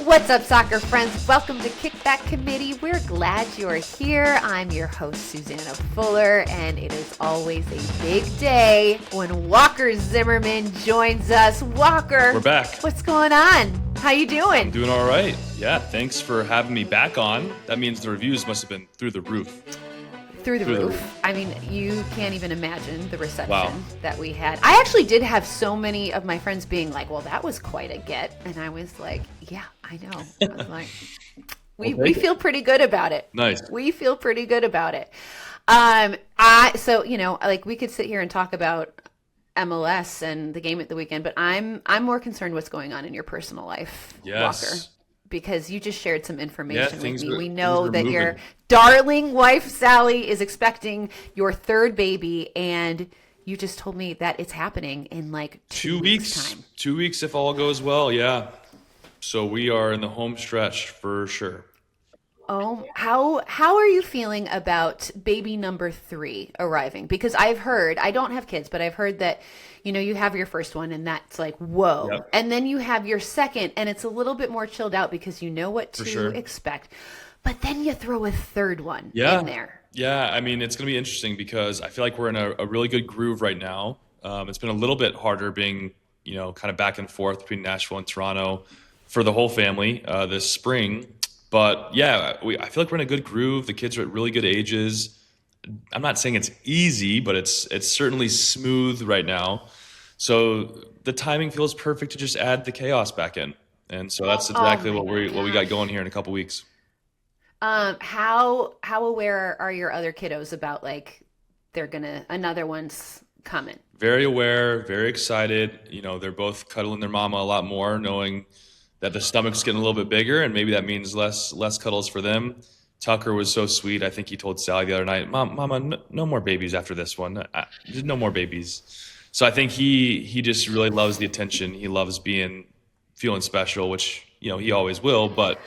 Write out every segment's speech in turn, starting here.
What's up, soccer friends? Welcome to Kickback Committee. We're glad you're here. I'm your host, Susannah Fuller, and it is always a big day when Walker Zimmerman joins us. Walker, we're back. What's going on? How you doing? I'm doing all right. Yeah, thanks for having me back on. That means the reviews must have been through the roof. Through the roof. I mean, you can't even imagine the reception that we had. I actually did have so many of my friends being like, well, that was quite a get. And I was like, yeah, I know. I was like, we feel pretty good about it. Nice. We feel pretty good about it. So, you know, like we could sit here and talk about MLS and the game at the weekend, but I'm more concerned what's going on in your personal life, Walker. Because you just shared some information with me. We know that your darling wife, Sally, is expecting your third baby, and you just told me that it's happening in like 2 weeks time. 2 weeks if all goes well, yeah. So we are in the home stretch for sure. Oh, how are you feeling about baby number 3 arriving? Because I've heard, I don't have kids, but I've heard that, you know, you have your first one and that's like, whoa. Yep. And then you have your second and it's a little bit more chilled out because you know what to expect. But then you throw a third one in there. Yeah, I mean, it's going to be interesting because I feel like we're in a really good groove right now. It's been a little bit harder being, you know, kind of back and forth between Nashville and Toronto for the whole family this spring. But yeah, I feel like we're in a good groove. The kids are at really good ages. I'm not saying it's easy, but it's certainly smooth right now. So the timing feels perfect to just add the chaos back in. And so that's exactly what we got going here in a couple weeks. How aware are your other kiddos about like another one's coming? Very aware, very excited. You know, they're both cuddling their mama a lot more, knowing that the stomach's getting a little bit bigger, and maybe that means less cuddles for them. Tucker was so sweet. I think he told Sally the other night, Mama, no more babies after this one. No more babies. So I think he just really loves the attention. He loves feeling special, which, you know, he always will. But,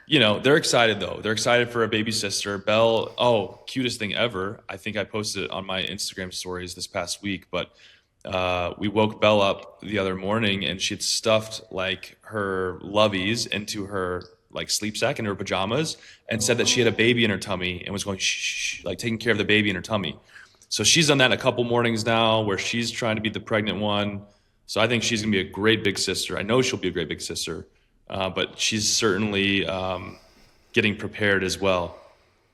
you know, they're excited, though. They're excited for a baby sister. Belle, cutest thing ever. I think I posted it on my Instagram stories this past week, but we woke Belle up the other morning and she'd stuffed like her loveys into her like sleep sack, into her pajamas, and said that she had a baby in her tummy and was going shh, like taking care of the baby in her tummy. So she's done that a couple mornings now where she's trying to be the pregnant one. So I think she's gonna be a great big sister. I know she'll be a great big sister, but she's certainly getting prepared as well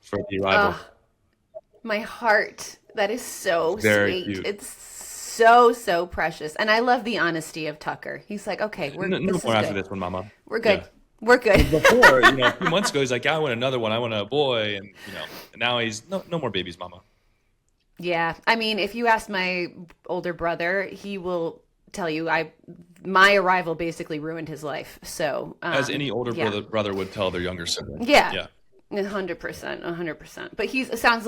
for the arrival. My heart, that is so very sweet. Cute. It's so precious. And I love the honesty of Tucker. He's like, okay, no more after this one, Mama. We're good. Yeah. We're good. Before, you know, a few months ago, he's like, I want another one. I want a boy. And, you know, and now he's no more babies, Mama. Yeah. I mean, if you ask my older brother, he will tell you my arrival basically ruined his life. So as any older brother would tell their younger sibling. Yeah. 100%. But it sounds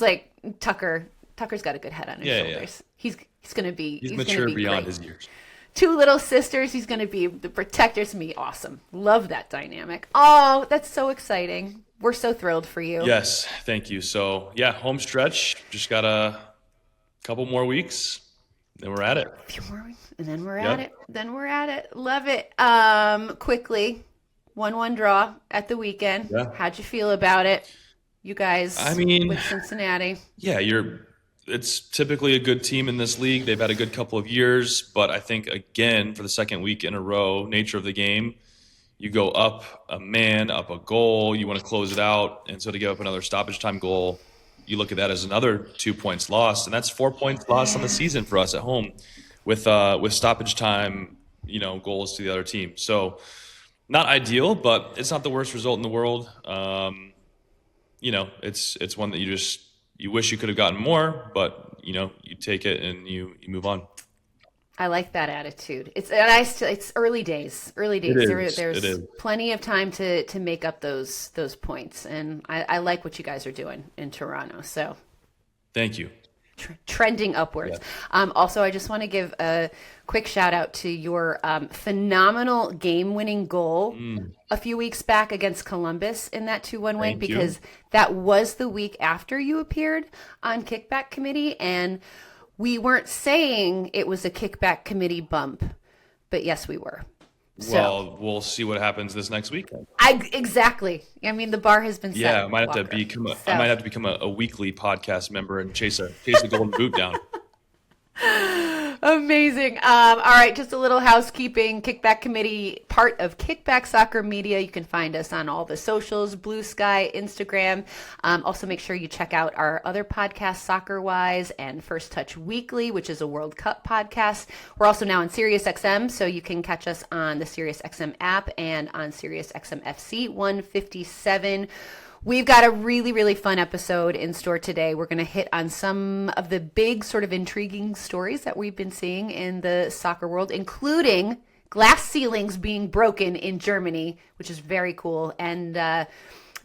like Tucker's got a good head on his shoulders. Yeah. He's going to be mature beyond great. His years. 2 little sisters. He's going to be the protector. It's going to be awesome. Love that dynamic. Oh, that's so exciting. We're so thrilled for you. Yes, thank you. So, yeah, home stretch. Just got a couple more weeks. Then we're at it. A few more weeks, and then we're at it. Love it. Quickly, 1-1 draw at the weekend. Yeah. How'd you feel about it? You guys, with Cincinnati. Yeah, it's typically a good team in this league. They've had a good couple of years, but I think, again, for the second week in a row, nature of the game, you go up a man, up a goal, you want to close it out, and so to give up another stoppage time goal, you look at that as another 2 points lost, and that's 4 points lost on the season for us at home with stoppage time, you know, goals to the other team. So not ideal, but it's not the worst result in the world. You know, it's one that you wish you could have gotten more, but you know, you take it and you move on. I like that attitude. It's early days. There's plenty of time to make up those points, and I like what you guys are doing in Toronto. So, thank you. Trending upwards. Yeah. Also, I just want to give a quick shout out to your phenomenal game-winning goal a few weeks back against Columbus in that 2-1 win, because that was the week after you appeared on Kickback Committee, and we weren't saying it was a Kickback Committee bump, but yes, we were. Well, we'll see what happens this next weekend. Exactly. I mean, the bar has been set. Yeah, I might have to become a weekly podcast member and chase a golden boot down. Amazing. All right, just a little housekeeping. Kickback Committee, part of Kickback Soccer Media. You can find us on all the socials, Blue Sky, Instagram. Also, make sure you check out our other podcasts, Soccer Wise and First Touch Weekly, which is a World Cup podcast. We're also now on SiriusXM, so you can catch us on the SiriusXM app and on SiriusXM FC 157. We've got a really, really fun episode in store today. We're going to hit on some of the big sort of intriguing stories that we've been seeing in the soccer world, including glass ceilings being broken in Germany, which is very cool, and a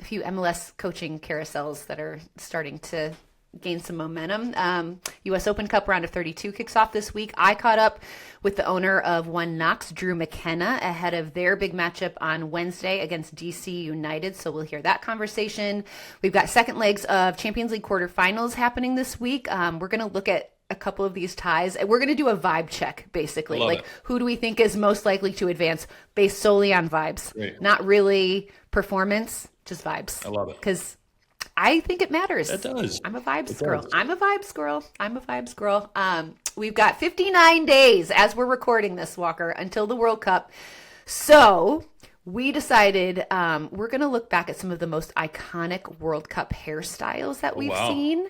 few MLS coaching carousels that are starting to gain some momentum. U.S. Open Cup round of 32 kicks off this week. I caught up with the owner of One Knox, Drew McKenna, ahead of their big matchup on Wednesday against DC United. So we'll hear that conversation. We've got second legs of Champions League quarterfinals happening this week. We're going to look at a couple of these ties. We're going to do a vibe check, basically. Like, who do we think is most likely to advance based solely on vibes? Great. Not really performance, just vibes. I love it. Because I think it matters. It does. I'm a vibes girl. We've got 59 days as we're recording this, Walker, until the World Cup. So we decided we're going to look back at some of the most iconic World Cup hairstyles that we've seen.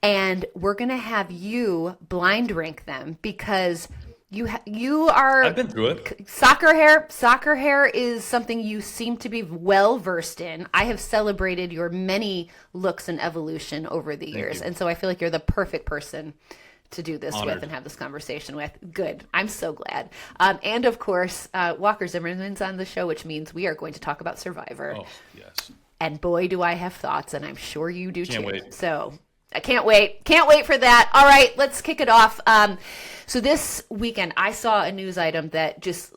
And we're going to have you blind rank them because you are. I've been through it. Soccer hair is something you seem to be well versed in. I have celebrated your many looks and evolution over the years, and so I feel like you're the perfect person to do this with and have this conversation with. Good. I'm so glad. And of course, Walker Zimmerman's on the show, which means we are going to talk about Survivor. Oh, yes. And boy, do I have thoughts, and I'm sure you do too. Can't wait. So I can't wait. Can't wait for that. All right, let's kick it off. So this weekend, I saw a news item that just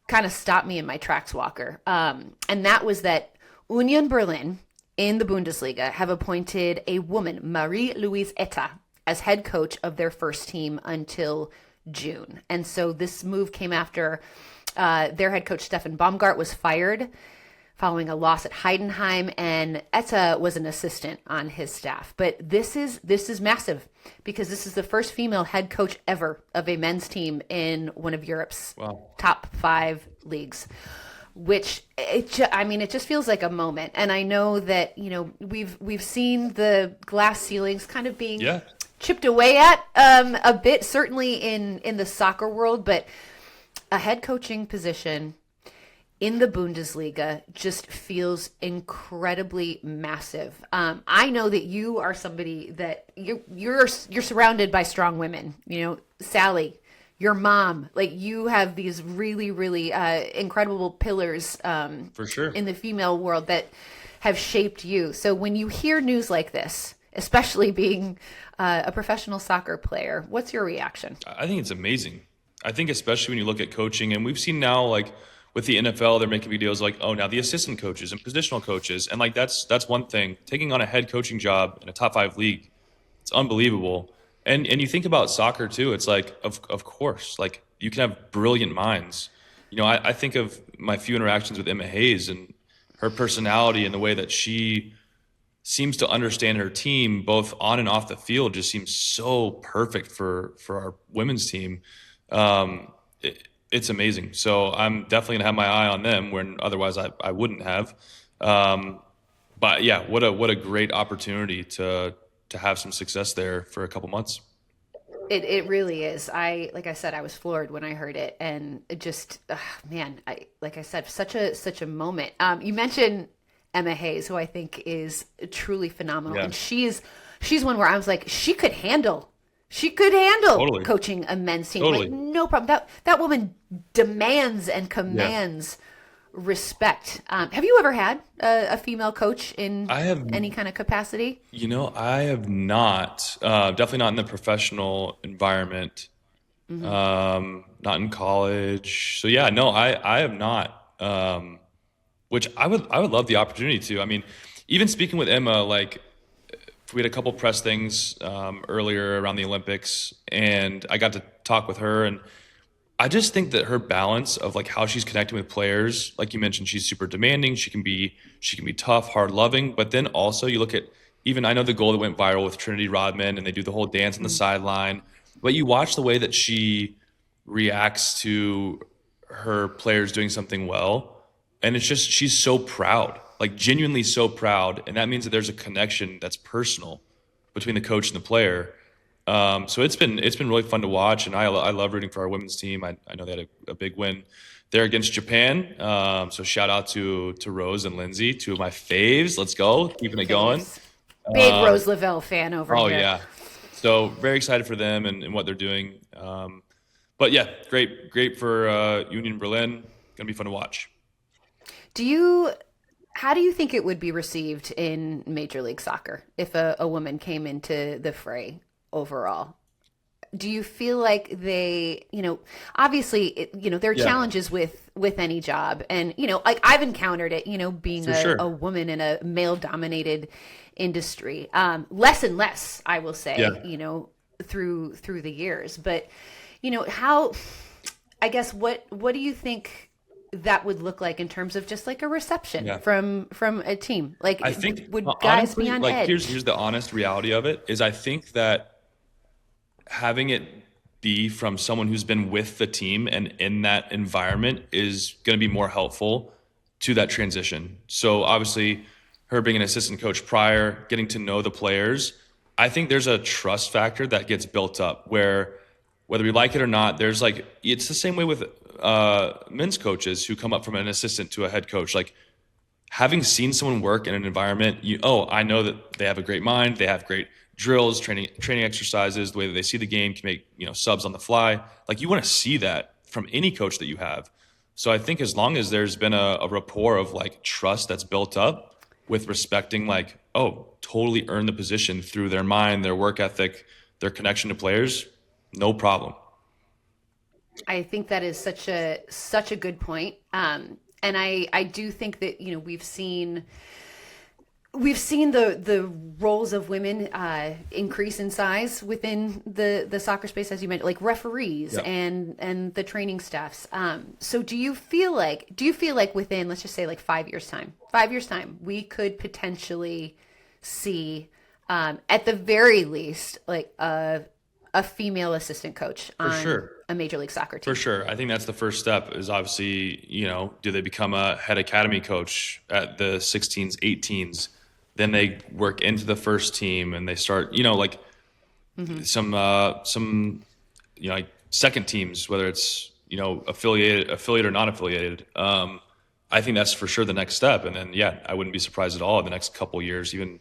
kind of stopped me in my tracks, Walker. And that was that Union Berlin in the Bundesliga have appointed a woman, Marie-Louise Eta, as head coach of their first team until June. And so this move came after their head coach, Stefan Baumgart, was fired following a loss at Heidenheim, and Eta was an assistant on his staff. But this is massive because this is the first female head coach ever of a men's team in one of Europe's top 5 leagues. Which it just feels like a moment. And I know that we've seen the glass ceilings kind of being chipped away at a bit, certainly in the soccer world, but a head coaching position in the Bundesliga just feels incredibly massive. I know that you are somebody that you're surrounded by strong women. Sally, your mom, like you have these really, really incredible pillars for sure in the female world that have shaped you. So when you hear news like this, especially being a professional soccer player, what's your reaction? I think it's amazing. I think especially when you look at coaching, and we've seen now like with the NFL, they're making videos like, oh, now the assistant coaches and positional coaches. And like, that's one thing. Taking on a head coaching job in a top 5 league, it's unbelievable. And you think about soccer too. It's like, of course, like you can have brilliant minds. I think of my few interactions with Emma Hayes and her personality and the way that she seems to understand her team, both on and off the field, just seems so perfect for our women's team. It's amazing. So I'm definitely gonna have my eye on them when otherwise I wouldn't have. But yeah, what a great opportunity to have some success there for a couple months. It really is. Like I said, I was floored when I heard it, and it just, like I said, such a moment. You mentioned Emma Hayes, who I think is truly phenomenal, and she's one where I was like, she could handle totally coaching a men's team. Totally. Like, no problem. That woman demands and commands respect. Have you ever had a female coach in any kind of capacity? I have not. Definitely not in the professional environment. Not in college. So yeah, no, I have not. Which I would love the opportunity to. I mean, even speaking with Emma, like we had a couple press things earlier around the Olympics, and I got to talk with her, and I just think that her balance of like how she's connecting with players, like you mentioned, she's super demanding. She can be tough, hard loving, but then also you look at, even I know the goal that went viral with Trinity Rodman and they do the whole dance on the sideline, but you watch the way that she reacts to her players doing something well, and it's just, she's so proud, like genuinely so proud, and that means that there's a connection that's personal between the coach and the player. So it's been really fun to watch, and I love rooting for our women's team. I know they had a big win there against Japan. So shout out to Rose and Lindsay, two of my faves. Let's go, keeping it going. Big Rose Lavelle fan over here. Oh yeah, so very excited for them and what they're doing. But yeah, great for Union Berlin. Gonna be fun to watch. How do you think it would be received in Major League Soccer if a woman came into the fray overall? Do you feel like they, obviously, there are challenges with any job, and like I've encountered it, being a woman in a male dominated industry, less and less, I will say, through the years. But how, I guess, what do you think that would look like in terms of just like a reception from a team? Like, I think would guys honestly be on edge? Here's the honest reality of it is, I think that having it be from someone who's been with the team and in that environment is going to be more helpful to that transition. So obviously her being an assistant coach prior, getting to know the players, I think there's a trust factor that gets built up where, whether we like it or not, there's like, it's the same way with men's coaches who come up from an assistant to a head coach. Like, having seen someone work in an environment, I know that they have a great mind, they have great drills, training exercises, the way that they see the game, can make subs on the fly. Like, you want to see that from any coach that you have. So I think as long as there's been a rapport of like trust that's built up with respecting, like, totally earn the position through their mind, their work ethic, their connection to players, no problem. I think that is such a good point. And I do think that, we've seen the roles of women increase in size within the soccer space, as you mentioned, like referees and the training staffs. So do you feel like within, let's just say, like 5 years time, we could potentially see, at the very least, like a female assistant coach on a Major League Soccer team? For sure. I think that's the first step, is obviously, do they become a head academy coach at the 16s, 18s? Then they work into the first team and they start, some like second teams, whether it's, affiliated or not affiliated. I think that's for sure the next step. And then, I wouldn't be surprised at all in the next couple of years, even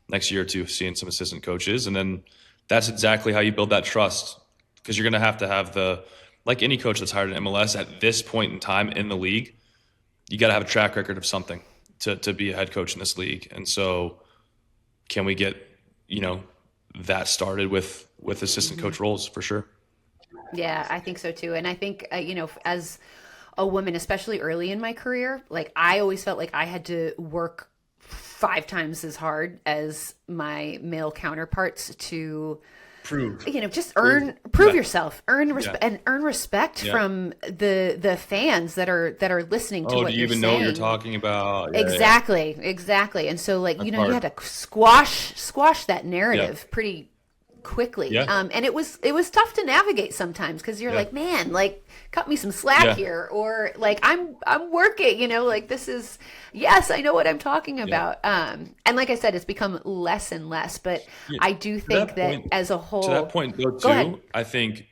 next year or two, seeing some assistant coaches. And then that's exactly how you build that trust, because you're going to have like any coach that's hired in MLS at this point in time in the league, you got to have a track record of something to be a head coach in this league. And so can we get, that started with assistant coach roles? For sure. Yeah, I think so too. And I think, as a woman, especially early in my career, like I always felt like I had to work 5 times as hard as my male counterparts to prove yourself, earn respect from the fans that are listening to what do you you're even saying. Know what you're talking about? Exactly. And so, like, you had to squash that narrative pretty quickly. And it was tough to navigate sometimes, because you're like, man, like, cut me some slack here, or like I'm working, like, this is, yes, I know what I'm talking about. And like I said, it's become less and less, but I do think that as a whole, to that point though too, I think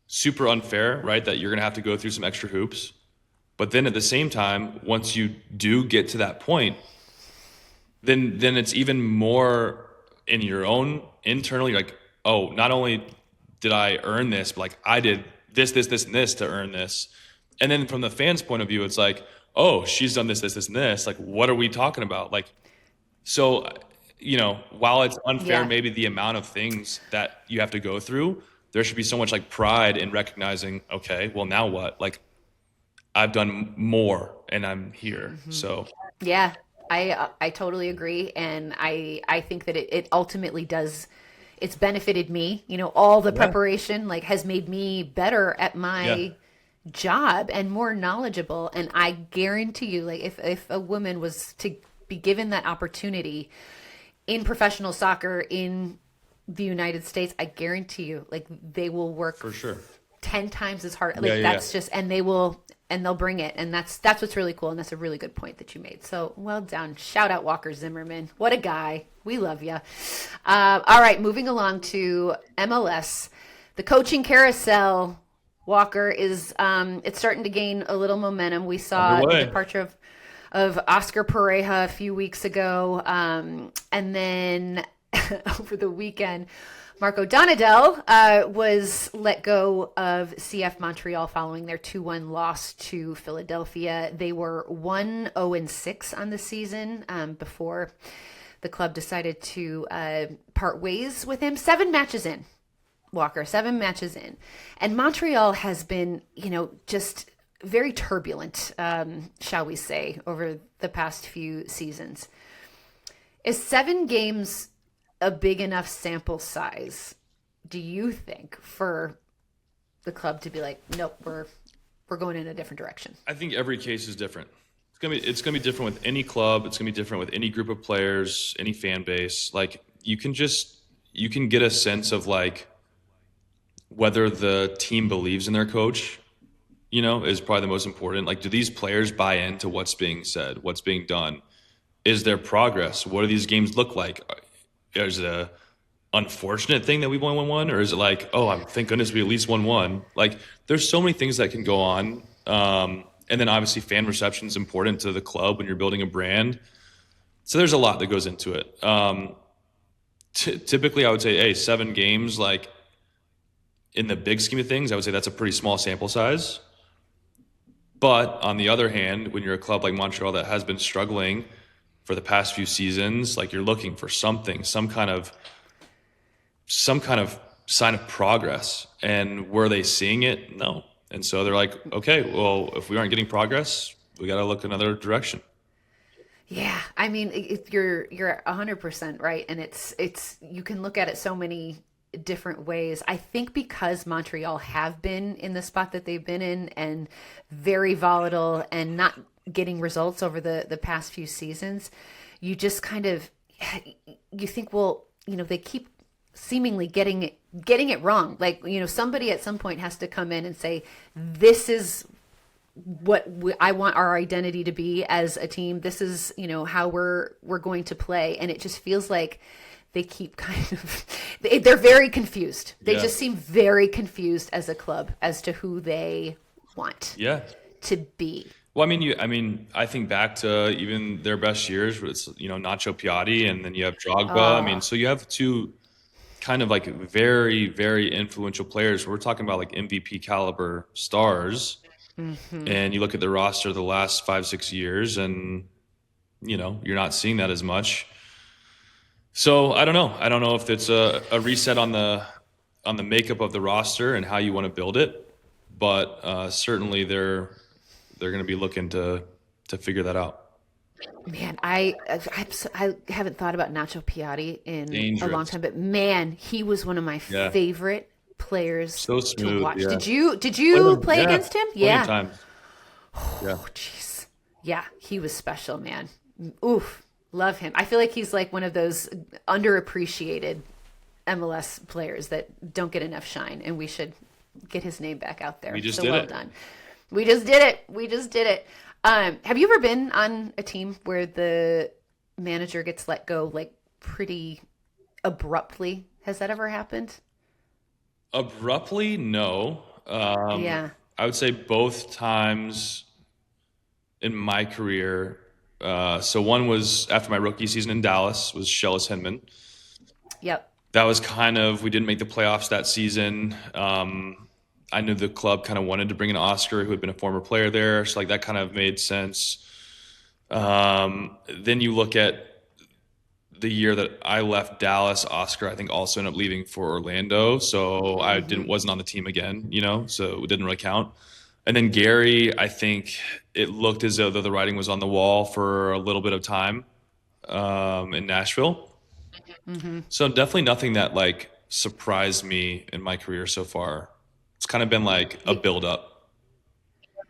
super unfair, right? That you're gonna have to go through some extra hoops, but then at the same time, once you do get to that point, then it's even more in your own internally, like, not only did I earn this, but like I did this, and this to earn this. And then from the fans' point of view, it's like, she's done this, and this. Like, what are we talking about? Like, so, while it's unfair, maybe the amount of things that you have to go through, there should be so much like pride in recognizing, okay, well, now what? Like, I've done more and I'm here. So. Yeah, I totally agree. And I think that it ultimately does. It's benefited me, all the preparation, like, has made me better at my job and more knowledgeable. And I guarantee you, like if a woman was to be given that opportunity in professional soccer in the United States, I guarantee you, like they will work for sure 10 times as hard. Like that's just, and they'll bring it. And that's what's really cool. And that's a really good point that you made. So well done. Shout out Walker Zimmerman. What a guy. We love you. All right. Moving along to MLS, the coaching carousel. Walker is, it's starting to gain a little momentum. We saw the departure of Oscar Pareja a few weeks ago. And then over the weekend, Marco Donadel was let go of CF Montreal following their 2-1 loss to Philadelphia. They were 1-0-6 on the season before the club decided to part ways with him. 7 matches in, Walker, 7 matches in. And Montreal has been, just very turbulent, shall we say, over the past few seasons. Is 7 games a big enough sample size, do you think, for the club to be like, nope, we're going in a different direction? I think every case is different. It's gonna be different with any club. It's gonna be different with any group of players, any fan base. Like you can get a sense of like whether the team believes in their coach, is probably the most important. Like, do these players buy into what's being said, what's being done? Is there progress? What do these games look like? Is it a unfortunate thing that we won 1-1, or is it like, thank goodness we at least won 1? Like, there's so many things that can go on. And then obviously fan reception is important to the club when you're building a brand. So there's a lot that goes into it. Typically, I would say, 7 games, like in the big scheme of things, I would say that's a pretty small sample size. But on the other hand, when you're a club like Montreal that has been struggling for the past few seasons, like you're looking for something, some kind of sign of progress. And were they seeing it? No. And so they're like, okay, well, if we aren't getting progress, we got to look another direction. Yeah, I mean, you're 100% right, and it's you can look at it so many different ways. I think because Montreal have been in the spot that they've been in and very volatile and not getting results over the past few seasons, you just kind of you think, well, they keep seemingly getting it wrong. Like, somebody at some point has to come in and say, this is what I want our identity to be as a team. This is, how we're going to play. And it just feels like they keep they're very confused. They just seem very confused as a club as to who they want to be. Well, I think back to even their best years, where it's, Nacho Piatti, and then you have Drogba. So you have 2 kind of like very, very influential players. We're talking about like MVP caliber stars. Mm-hmm. And you look at the roster the last 5-6 years, and you're not seeing that as much. So I don't know if it's a reset on the makeup of the roster and how you want to build it, but certainly they're going to be looking to figure that out. Man, I haven't thought about Nacho Piatti in a long time, but man, he was one of my favorite players to watch. Yeah. Did you play against him? Yeah. Times. Oh, jeez. Yeah, he was special, man. Oof, love him. I feel like he's like one of those underappreciated MLS players that don't get enough shine, and we should get his name back out there. We just did it. Done. We just did it. Have you ever been on a team where the manager gets let go like pretty abruptly? Has that ever happened? Abruptly, no. I would say both times in my career. So one was after my rookie season in Dallas, was Shellis Hinman. Yep. That was we didn't make the playoffs that season. I knew the club kind of wanted to bring in Oscar, who had been a former player there. So that kind of made sense. Then you look at the year that I left Dallas, Oscar, I think, also ended up leaving for Orlando. So I wasn't on the team again, so it didn't really count. And then Gary, I think it looked as though the writing was on the wall for a little bit of time in Nashville. Mm-hmm. So definitely nothing that surprised me in my career so far. It's kind of been like a build-up.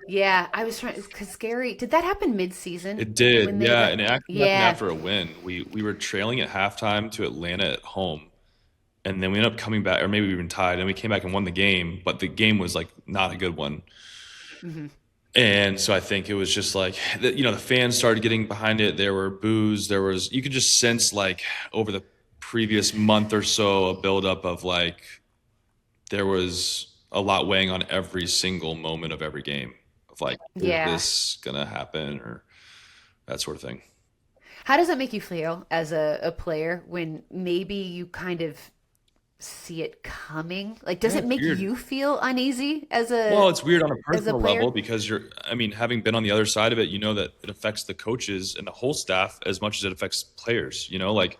Yeah, I was trying because Gary, did that happen mid-season? It did, yeah, and it actually happened Yeah. after a win. We were trailing at halftime to Atlanta at home, and then we ended up coming back, or maybe we even tied, and we came back and won the game, but the game was like not a good one. Hmm. And so I think it was just like, the fans started getting behind it. There were boos. You could just sense like over the previous month or so, a buildup of like, there was a lot weighing on every single moment of every game of like, is Yeah. this going to happen or that sort of thing. How does that make you feel as a player when maybe you kind of see it coming? Like, does Yeah, it it's make weird. you feel uneasy Well, it's weird on a as a personal level player? because having been on the other side of it, you know that it affects the coaches and the whole staff as much as it affects players. Like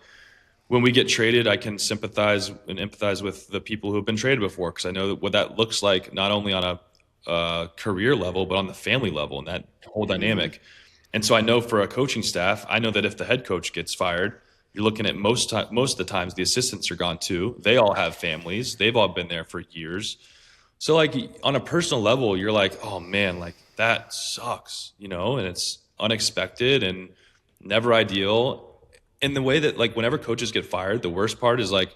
when we get traded, I can sympathize and empathize with the people who have been traded before because I know what that looks like, not only on a career level, but on the family level and that whole Hmm. dynamic. And so I know for a coaching staff, I know that if the head coach gets fired, you're looking at most of the times the assistants are gone too. They all have families. They've all been there for years. So like on a personal level, you're like, oh man, like that sucks, and it's unexpected and never ideal. And the way that like whenever coaches get fired, the worst part is like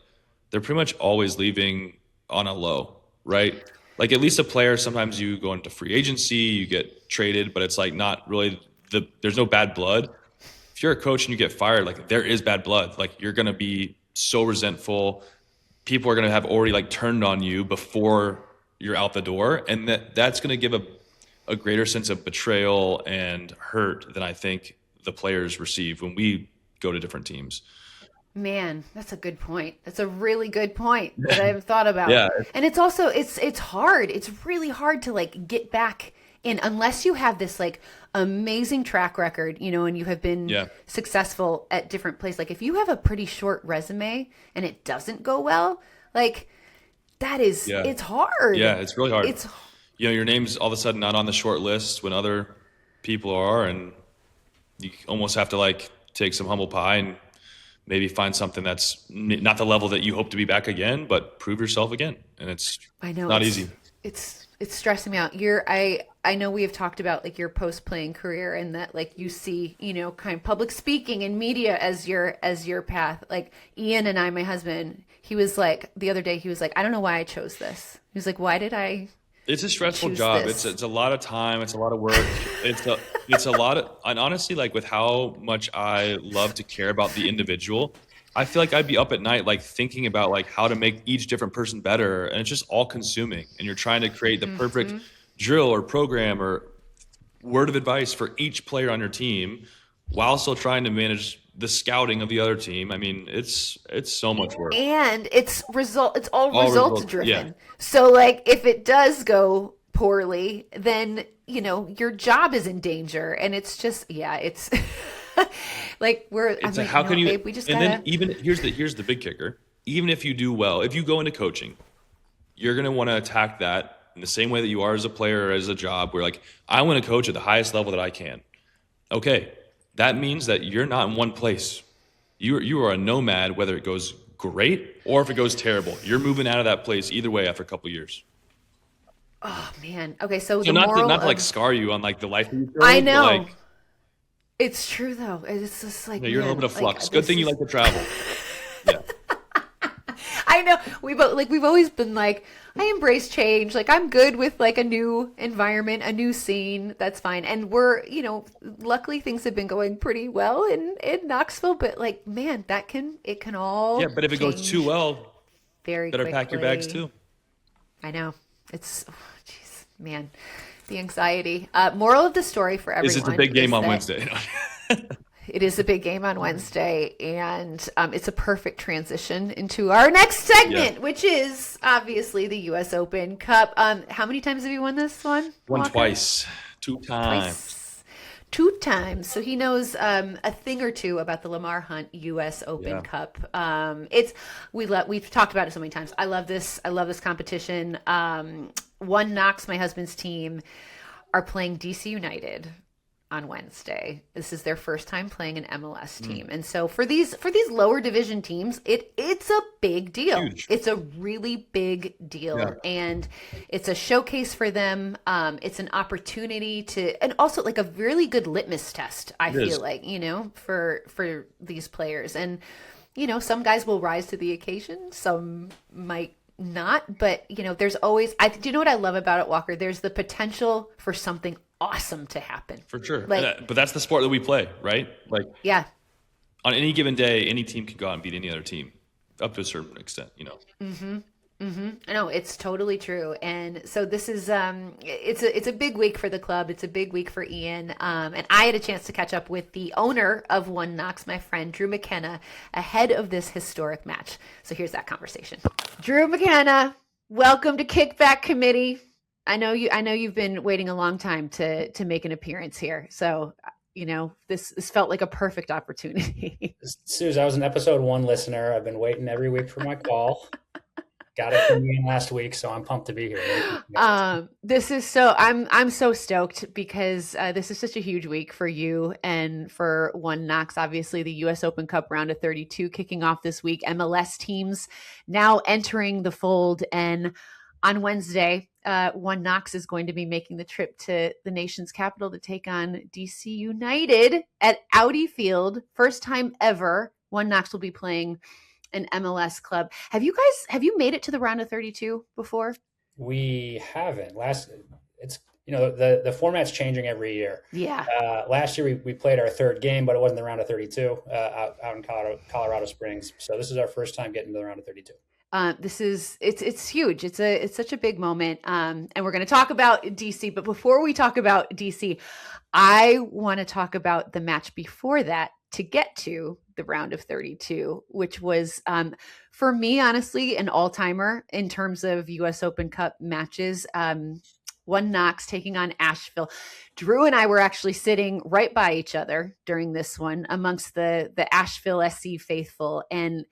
they're pretty much always leaving on a low, right? Like at least a player, sometimes you go into free agency, you get traded, but it's like not really there's no bad blood. If you're a coach and you get fired, like there is bad blood. Like you're gonna be so resentful. People are gonna have already like turned on you before you're out the door, and that's gonna give a greater sense of betrayal and hurt than I think the players receive when we go to different teams. Man, that's a good point. That's a really good point that I haven't thought about. Yeah, And it's also it's hard. It's really hard to like get back in unless you have this like amazing track record, and you have been yeah, successful at different places. Like if you have a pretty short resume and it doesn't go well, like yeah, it's hard. yeah. It's really hard. It's Your name's all of a sudden not on the short list when other people are, and you almost have to like take some humble pie and maybe find something that's not the level that you hope to be back again, but prove yourself again. And it's I know not easy. it's stressing me out. I know we have talked about like your post playing career and that like you see, kind of public speaking and media as your path. Like Ian and I, my husband, he was like the other day he was like, I don't know why I chose this. He was like, why did I It's a stressful choose job. this? It's a lot of time. It's a lot of work. It's a lot of, and honestly, like with how much I love to care about the individual, I feel like I'd be up at night, like thinking about like how to make each different person better. And it's just all consuming. And you're trying to create the perfect Hmm. drill or program or word of advice for each player on your team while still trying to manage the scouting of the other team. I mean, it's so much work. And it's all All results results. Yeah. driven. So like if it does go poorly, then your job is in danger and it's just it's like I'm It's a like, how can you babe, we just and then gotta even here's the big kicker. Even if you do well, if you go into coaching, you're gonna want to attack that in the same way that you are as a player or as a job where like I want to coach at the highest level that I can. Okay. That means that you're not in one place. You are a nomad whether it goes great or if it goes terrible. You're moving out of that place either way after a couple of years. oh man. Okay, so So the not to moral not to like of scar you on like the life that you I chose, but know. like It's true though. It's just like, you're in a little man, bit of like flux. Good this thing you is like to travel. Yeah. I know we've always been like I embrace change. Like I'm good with like a new environment, a new scene. That's fine. And we're, luckily things have been going pretty well in Knoxville, but like man, it can Yeah, all but if it goes too change well, very better pack your bags quickly. too. I know. It's jeez, man. The anxiety. Moral of the story for Is it a everyone big game is on that Wednesday? it is a big game on Wednesday, and it's a perfect transition into our next Yeah. segment, which is obviously the U.S. Open Cup. How many times have you won this one, Won Walker? twice. Two times. Twice. Two times. So he knows a thing or two about the Lamar Hunt U.S. Open Yeah. Cup. We've talked about it so many times. I love this. I love this competition. One Knox, my husband's team, are playing DC United on Wednesday. This is their first time playing an MLS team. And so for these lower division teams, it's a big deal. Huge. It's a really big deal. And it's a showcase for them. It's an opportunity to, and also like a really good litmus test, I feel like, you know, for these players. And, you know, some guys will rise to the occasion, some might not, but you know, there's always, do you know what I love about it, Walker? There's the potential for something awesome to happen. For sure. Like, but that's the sport that we play, right? Like, yeah. On any given day, any team can go out and beat any other team up to a certain extent, you know? No, it's totally true. And so this is, it's a big week for the club. It's a big week for Ian. And I had a chance to catch up with the owner of One Knox, my friend, Drew McKenna, ahead of this historic match. So here's that conversation. Drew McKenna, welcome to Kickback Committee. I know you've been waiting a long time to make an appearance here. So, you know, this felt like a perfect opportunity. Sooz, I was an episode 1 listener. I've been waiting every week for my call. Got it from you last week, so I'm pumped to be here. This is so I'm so stoked because this is such a huge week for you and for One Knox. Obviously, the U.S. Open Cup round of 32 kicking off this week. MLS teams now entering the fold, and on Wednesday, One Knox is going to be making the trip to the nation's capital to take on DC United at Audi Field. First time ever, One Knox will be playing an MLS club. Have you made it to the round of 32 before? We haven't. It's you know, the format's changing every year. Yeah. Last year we played our 3rd game, but it wasn't the round of 32 out in Colorado Springs. So this is our first time getting to the round of 32. It's huge. It's such a big moment. And we're going to talk about DC, but before we talk about DC, I want to talk about the match before that to get to the round of 32, which was, for me, honestly, an all-timer in terms of US Open Cup matches. One Knox taking on Asheville. Drew and I were actually sitting right by each other during this one amongst the Asheville SC faithful. And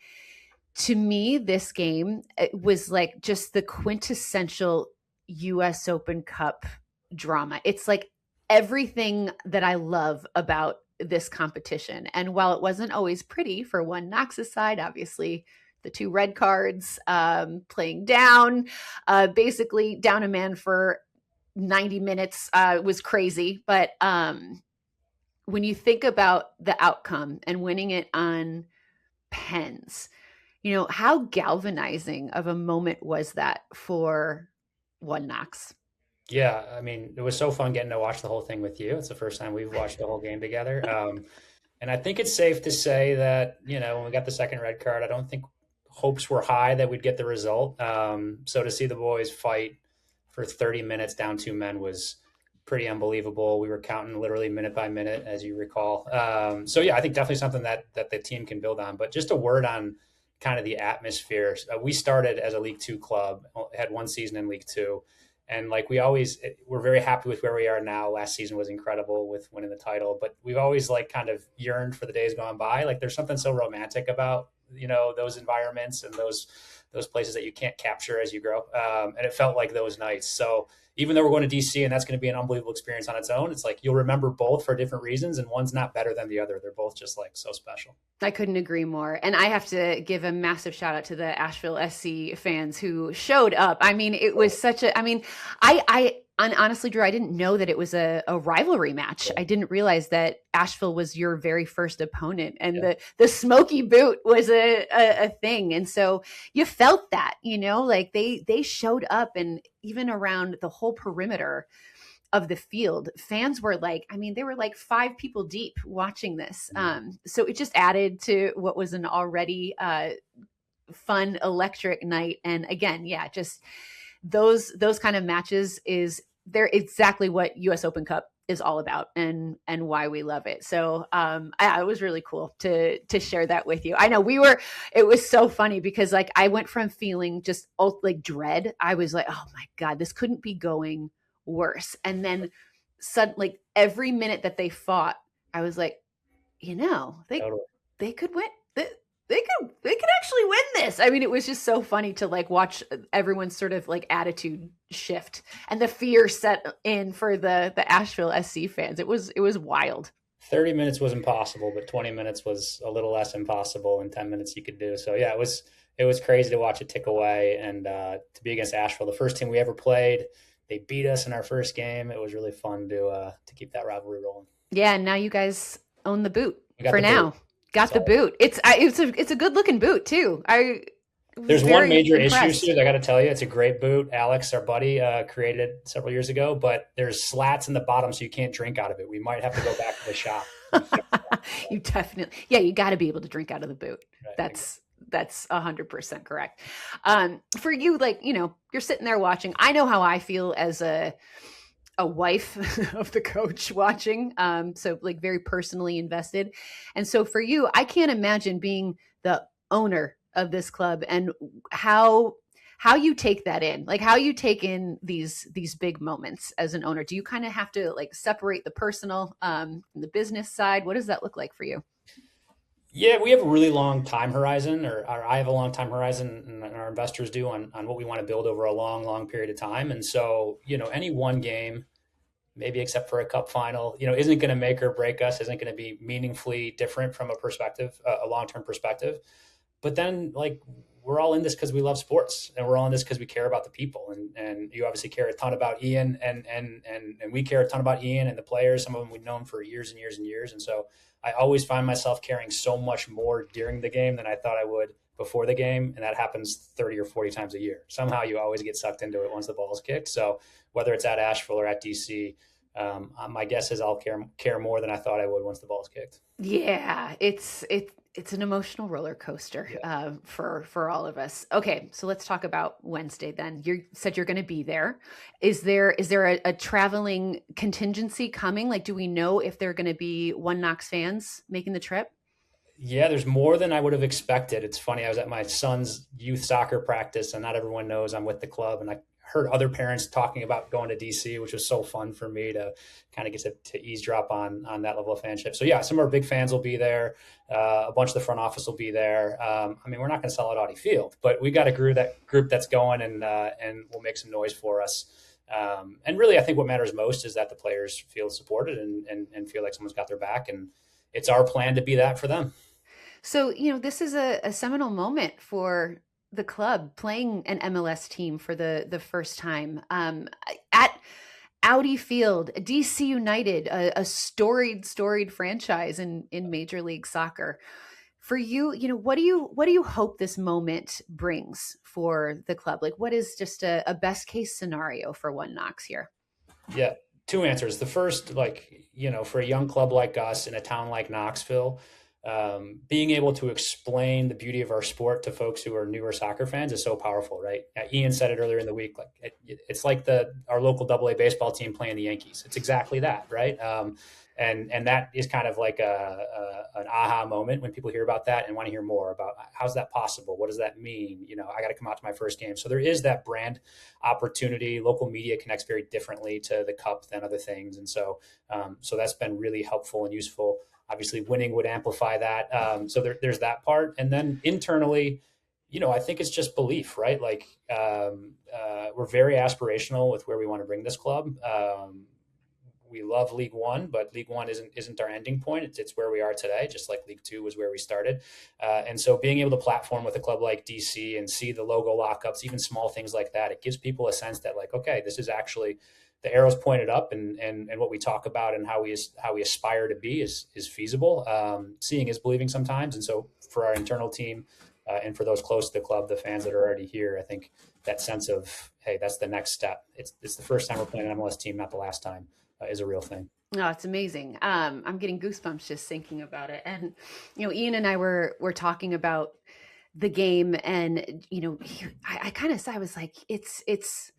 to me, this game, it was like just the quintessential US Open Cup drama. It's like everything that I love about this competition. And while it wasn't always pretty for One Knox's side, obviously the 2 red cards, playing down, basically down a man for 90 minutes was crazy. But when you think about the outcome and winning it on pens, you know, how galvanizing of a moment was that for One Knox? Yeah, I mean, it was so fun getting to watch the whole thing with you. It's the first time we've watched the whole game together. And I think it's safe to say that, you know, when we got the 2nd red card, I don't think hopes were high that we'd get the result. So to see the boys fight for 30 minutes down 2 men was pretty unbelievable. We were counting literally minute by minute, as you recall. So yeah, I think definitely something that the team can build on. But just a word on kind of the atmosphere. We started as a League 2 club, had 1 season in League 2. And like we're very happy with where we are now. Last season was incredible with winning the title, but we've always like kind of yearned for the days gone by. Like there's something so romantic about, you know, those environments and those places that you can't capture as you grow. And it felt like those nights. So even though we're going to DC and that's going to be an unbelievable experience on its own, it's like you'll remember both for different reasons, and one's not better than the other. They're both just like so special. I couldn't agree more. And I have to give a massive shout out to the Asheville SC fans who showed up. I mean, it was such a, I mean, and honestly, Drew, I didn't know that it was a rivalry match. I didn't realize that Asheville was your very first opponent, and the smoky boot was a thing. And so you felt that, you know, like they showed up, and even around the whole perimeter of the field, fans were like, I mean, they were like 5 people deep watching this. So it just added to what was an already fun, electric night. And again, yeah, just those kind of matches they're exactly what US Open Cup is all about, and why we love it. So it was really cool to share that with you. I know it was so funny because like I went from feeling just like dread. I was like, oh my God, this couldn't be going worse. And then suddenly, like every minute that they fought, I was like, you know, they could win. they could actually win this. I mean, it was just so funny to like watch everyone's sort of like attitude shift and the fear set in for the Asheville SC fans. It was wild. 30 minutes was impossible, but 20 minutes was a little less impossible, and 10 minutes you could do. So yeah, it was crazy to watch it tick away, and to be against Asheville, the first team we ever played. They beat us in our first game. It was really fun to keep that rivalry rolling. Yeah, and now you guys own the boot for the now. Boot. Got the boot. It's a good looking boot too. There's one major issue here. I got to tell you, it's a great boot. Alex, our buddy, created it several years ago, but there's slats in the bottom, so you can't drink out of it. We might have to go back to the shop. You definitely, you got to be able to drink out of the boot. Right. That's 100% correct. For you, like, you're sitting there watching. I know how I feel as a wife of the coach watching. So like very personally invested. And so for you, I can't imagine being the owner of this club and how you take that in, like how you take in these big moments as an owner. Do you kind of have to like separate the personal from the business side? What does that look like for you? Yeah, we have a really long time horizon, or I have a long time horizon, and our investors do on what we want to build over a long, long period of time. And so, any one game, maybe except for a cup final, isn't going to make or break us, isn't going to be meaningfully different from a perspective, a long-term perspective. But then, like, we're all in this because we love sports, and we're all in this because we care about the people. And you obviously care a ton about Ian, and we care a ton about Ian and the players. Some of them we've known for years and years and years. And so I always find myself caring so much more during the game than I thought I would before the game. And that happens 30 or 40 times a year. Somehow you always get sucked into it once the ball is kicked. So whether it's at Asheville or at DC, my guess is I'll care more than I thought I would once the ball is kicked. Yeah, it's an emotional roller coaster for all of us. Okay, so let's talk about Wednesday then. You said you're going to be there. Is there a traveling contingency coming? Like, do we know if there are going to be One Knox fans making the trip? Yeah, there's more than I would have expected. It's funny. I was at my son's youth soccer practice, and not everyone knows I'm with the club, and I heard other parents talking about going to DC, which was so fun for me to kind of get to eavesdrop on that level of fanship. So yeah, some of our big fans will be there. A bunch of the front office will be there. We're not going to sell out Audi Field, but we got a group that's going and will make some noise for us. And really, I think what matters most is that the players feel supported and feel like someone's got their back. And it's our plan to be that for them. So, this is a seminal moment for the club, playing an MLS team for the first time at Audi Field, DC United, a storied franchise in Major League Soccer. For you, what do you hope this moment brings for the club? Like, what is just a best case scenario for One Knox here? Yeah, two answers. The first, for a young club like us in a town like Knoxville, being able to explain the beauty of our sport to folks who are newer soccer fans is so powerful, right? Ian said it earlier in the week, like it's like our local AA baseball team playing the Yankees. It's exactly that, right? And that is kind of like an aha moment when people hear about that and want to hear more about how's that possible? What does that mean? I got to come out to my first game. So there is that brand opportunity. Local media connects very differently to the cup than other things. And so that's been really helpful and useful. Obviously, winning would amplify that. So there's that part. And then internally, I think it's just belief, right? Like we're very aspirational with where we want to bring this club. We love League One, but League One isn't our ending point. It's where we are today, just like League Two was where we started. And so being able to platform with a club like DC and see the logo lockups, even small things like that, it gives people a sense that like, okay, this is actually the arrow's pointed up, and what we talk about and how we aspire to be is feasible. Seeing is believing sometimes. And so for our internal team and for those close to the club, the fans that are already here, I think that sense of, hey, that's the next step. It's the first time we're playing an MLS team, not the last time, is a real thing. Oh, it's amazing. I'm getting goosebumps just thinking about it. And, Ian and I were talking about the game, and, I kind of said, I was like, it's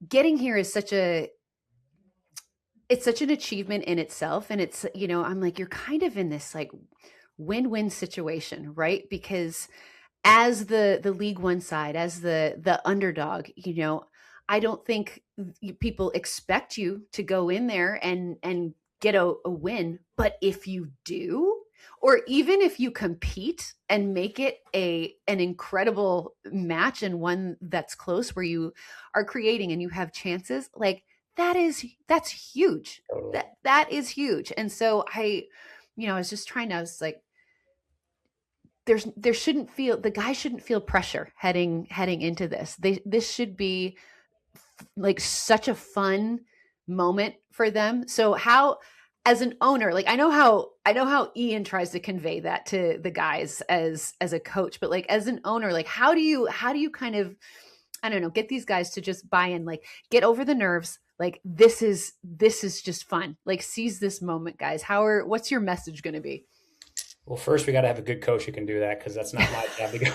getting here is such an achievement in itself. And it's, I'm like, you're kind of in this like win-win situation, right? Because as the League One side, as the underdog, I don't think people expect you to go in there and get a win. But if you do, or even if you compete and make it an incredible match and one that's close where you are creating and you have chances, like that's huge. Totally. That is huge. And so I was just trying to, I was like, the guy shouldn't feel pressure heading into this. This should be like such a fun moment for them. So how, as an owner, like I know how Ian tries to convey that to the guys as a coach, but like as an owner, like how do you kind of, I don't know, get these guys to just buy in, like get over the nerves. Like this is just fun. Like seize this moment, guys. What's your message going to be? Well, first we got to have a good coach who can do that, because that's not my job to go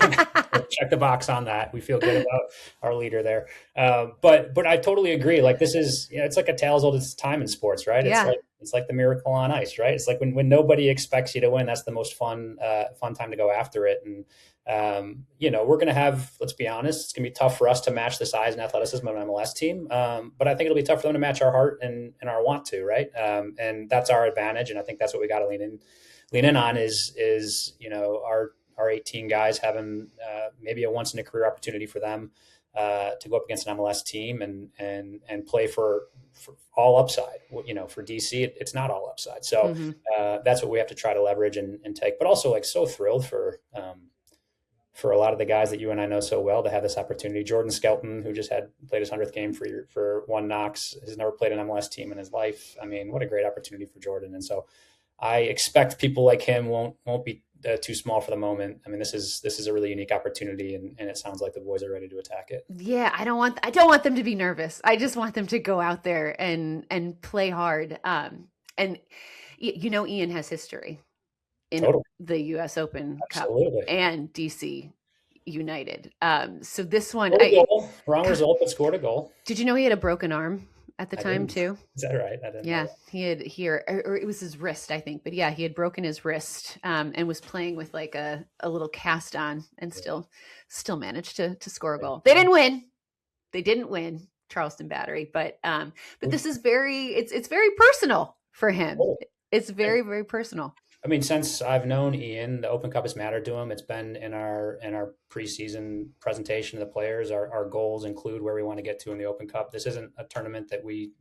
check the box on that. We feel good about our leader there. But I totally agree. Like this is, it's like a tale as old as time in sports, right? Yeah. It's like the miracle on ice, right? It's like when nobody expects you to win, that's the most fun time to go after it. And, we're going to have, let's be honest, it's going to be tough for us to match the size and athleticism of an MLS team. But I think it'll be tough for them to match our heart and our want to, right? And that's our advantage. And I think that's what we got to lean in on is our 18 guys having maybe a once in a career opportunity for them to go up against an MLS team and play for all upside. For DC, it's not all upside. So that's what we have to try to leverage and take. But also, like, so thrilled for a lot of the guys that you and I know so well to have this opportunity. Jordan Skelton, who just played his 100th game for One Knox, has never played an MLS team in his life. I mean, what a great opportunity for Jordan. And so I expect people like him won't be too small for the moment. I mean, this is a really unique opportunity, and it sounds like the boys are ready to attack it. Yeah, I don't want them to be nervous. I just want them to go out there and play hard. And Ian has history in the U.S. Open Absolutely. Cup and DC United. So this one, wrong result, but scored a goal. Did you know he had a broken arm at the time too? Is that right? I didn't know that. Or it was his wrist, I think. But yeah, he had broken his wrist and was playing with like a little cast on, and still managed to score a goal. They didn't win Charleston Battery, but this is it's very personal for him. It's very, very personal. I mean, since I've known Ian, the Open Cup has mattered to him. It's been in our preseason presentation to the players. Our goals include where we want to get to in the Open Cup. This isn't a tournament that we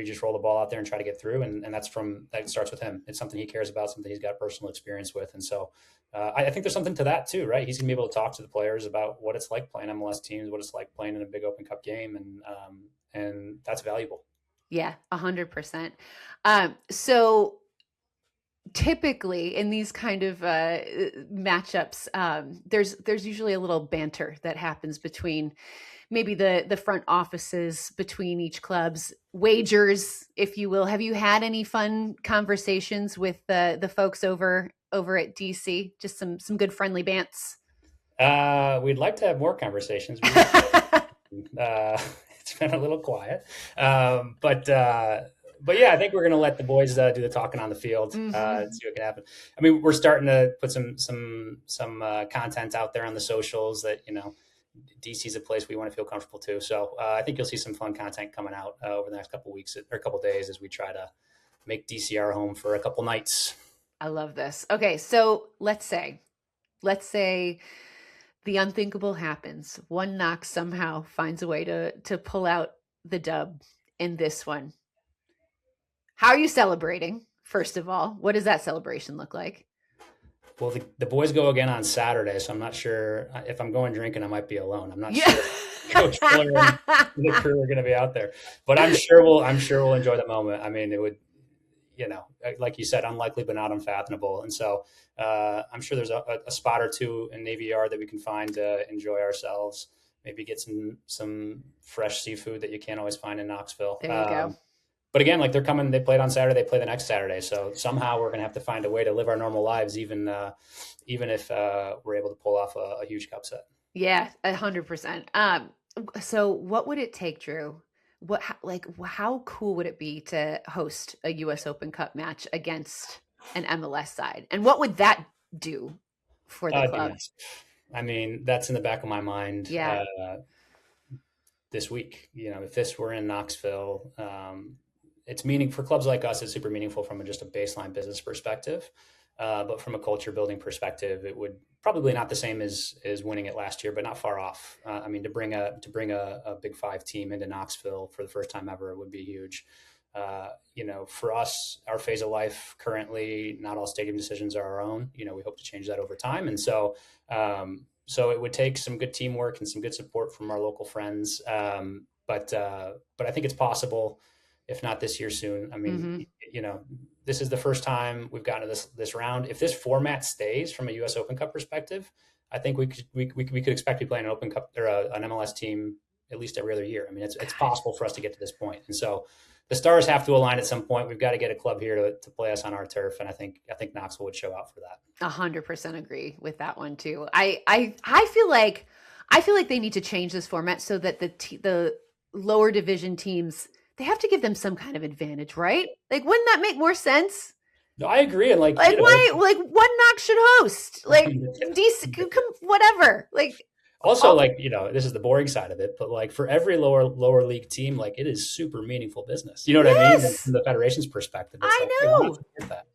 just roll the ball out there and try to get through. And that starts with him. It's something he cares about, something he's got personal experience with. And so I think there's something to that too, right? He's gonna be able to talk to the players about what it's like playing MLS teams, what it's like playing in a big Open Cup game. And that's valuable. Yeah, 100%. So typically in these kind of matchups, there's usually a little banter that happens between maybe the front offices between each club's wagers, if you will. Have you had any fun conversations with the folks over at DC? Just some good friendly bants? We'd like to have more conversations. It's been a little quiet, but yeah, I think we're going to let the boys do the talking on the field, and see what can happen. I mean, we're starting to put some content out there on the socials that, DC is a place we want to feel comfortable to. So I think you'll see some fun content coming out over the next couple of weeks or a couple of days as we try to make DC our home for a couple nights. I love this. Okay, so let's say the unthinkable happens. One Knox somehow finds a way to pull out the dub in this one. How are you celebrating, first of all? What does that celebration look like? Well, the boys go again on Saturday, so I'm not sure if I'm going drinking. I might be alone. I'm not sure. Coach Fuller and the crew are going to be out there, but I'm sure we'll enjoy the moment. I mean, it would, like you said, unlikely but not unfathomable. And so I'm sure there's a spot or two in Navy Yard that we can find to enjoy ourselves. Maybe get some fresh seafood that you can't always find in Knoxville. There you go. But again, like, they're coming, they played on Saturday, they play the next Saturday. So somehow we're going to have to find a way to live our normal lives, even if we're able to pull off a huge cup set. Yeah, 100%. So what would it take, Drew? How cool would it be to host a US Open Cup match against an MLS side? And what would that do for the club? I mean, that's in the back of my mind. Yeah. This week, if this were in Knoxville, it's meaning for clubs like us. It's super meaningful from just a baseline business perspective. But from a culture building perspective, it would probably not the same as winning it last year, but not far off. I mean, to bring a Big Five team into Knoxville for the first time ever would be huge. For us, our phase of life currently, not all stadium decisions are our own. We hope to change that over time. And so it would take some good teamwork and some good support from our local friends. But I think it's possible, if not this year, soon. I mean, this is the first time we've gotten to this round. If this format stays from a U.S. Open Cup perspective, I think we could expect to be playing an Open Cup or an MLS team at least every other year. I mean, it's possible for us to get to this point. And so the stars have to align at some point. We've got to get a club here to play us on our turf. And I think Knoxville would show out for that. 100% agree with that one too. I feel like they need to change this format so that the lower division teams, they have to give them some kind of advantage, right? Like, wouldn't that make more sense? No, I agree. And why? Like, One Knox should host. Like, DC, whatever. Like, also, this is the boring side of it, but for every lower league team, it is super meaningful business. You know what I mean? From the federation's perspective, I know.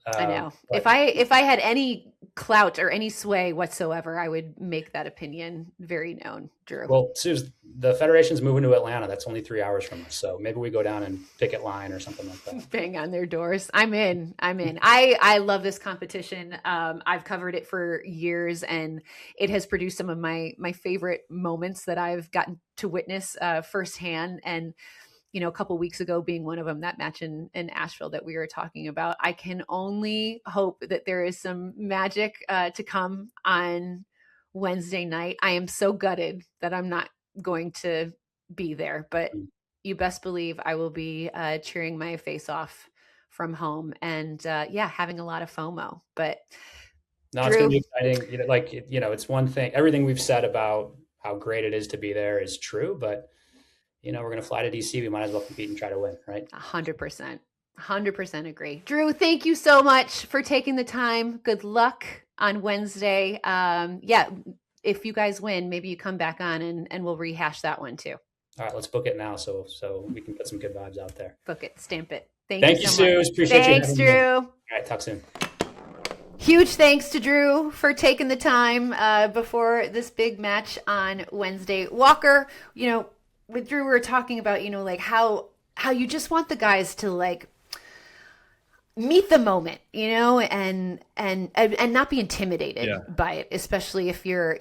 I know. If I had any clout or any sway whatsoever, I would make that opinion very known, Drew. Well, Sooz, the federation's moving to Atlanta. That's only 3 hours from us, so maybe we go down and picket line or something like that. Bang on their doors. I'm in. I love this competition. I've covered it for years, and it has produced some of my favorite moments that I've gotten to witness firsthand. And a couple of weeks ago being one of them, that match in Asheville that we were talking about. I can only hope that there is some magic to come on Wednesday night. I am so gutted that I'm not going to be there, but you best believe I will be cheering my face off from home and having a lot of FOMO. But no, it's going to be exciting. It's one thing. Everything we've said about how great it is to be there is true, but we're going to fly to DC. We might as well compete and try to win, right? 100% agree. Drew, thank you so much for taking the time. Good luck on Wednesday. If you guys win, maybe you come back on and we'll rehash that one too. All right, let's book it now so we can put some good vibes out there. Book it, stamp it. Thank you so much. Appreciate you. Thanks, Drew. All right, talk soon. Huge thanks to Drew for taking the time before this big match on Wednesday. Walker, with Drew, we were talking about, how you just want the guys to meet the moment, and not be intimidated by it, especially if you're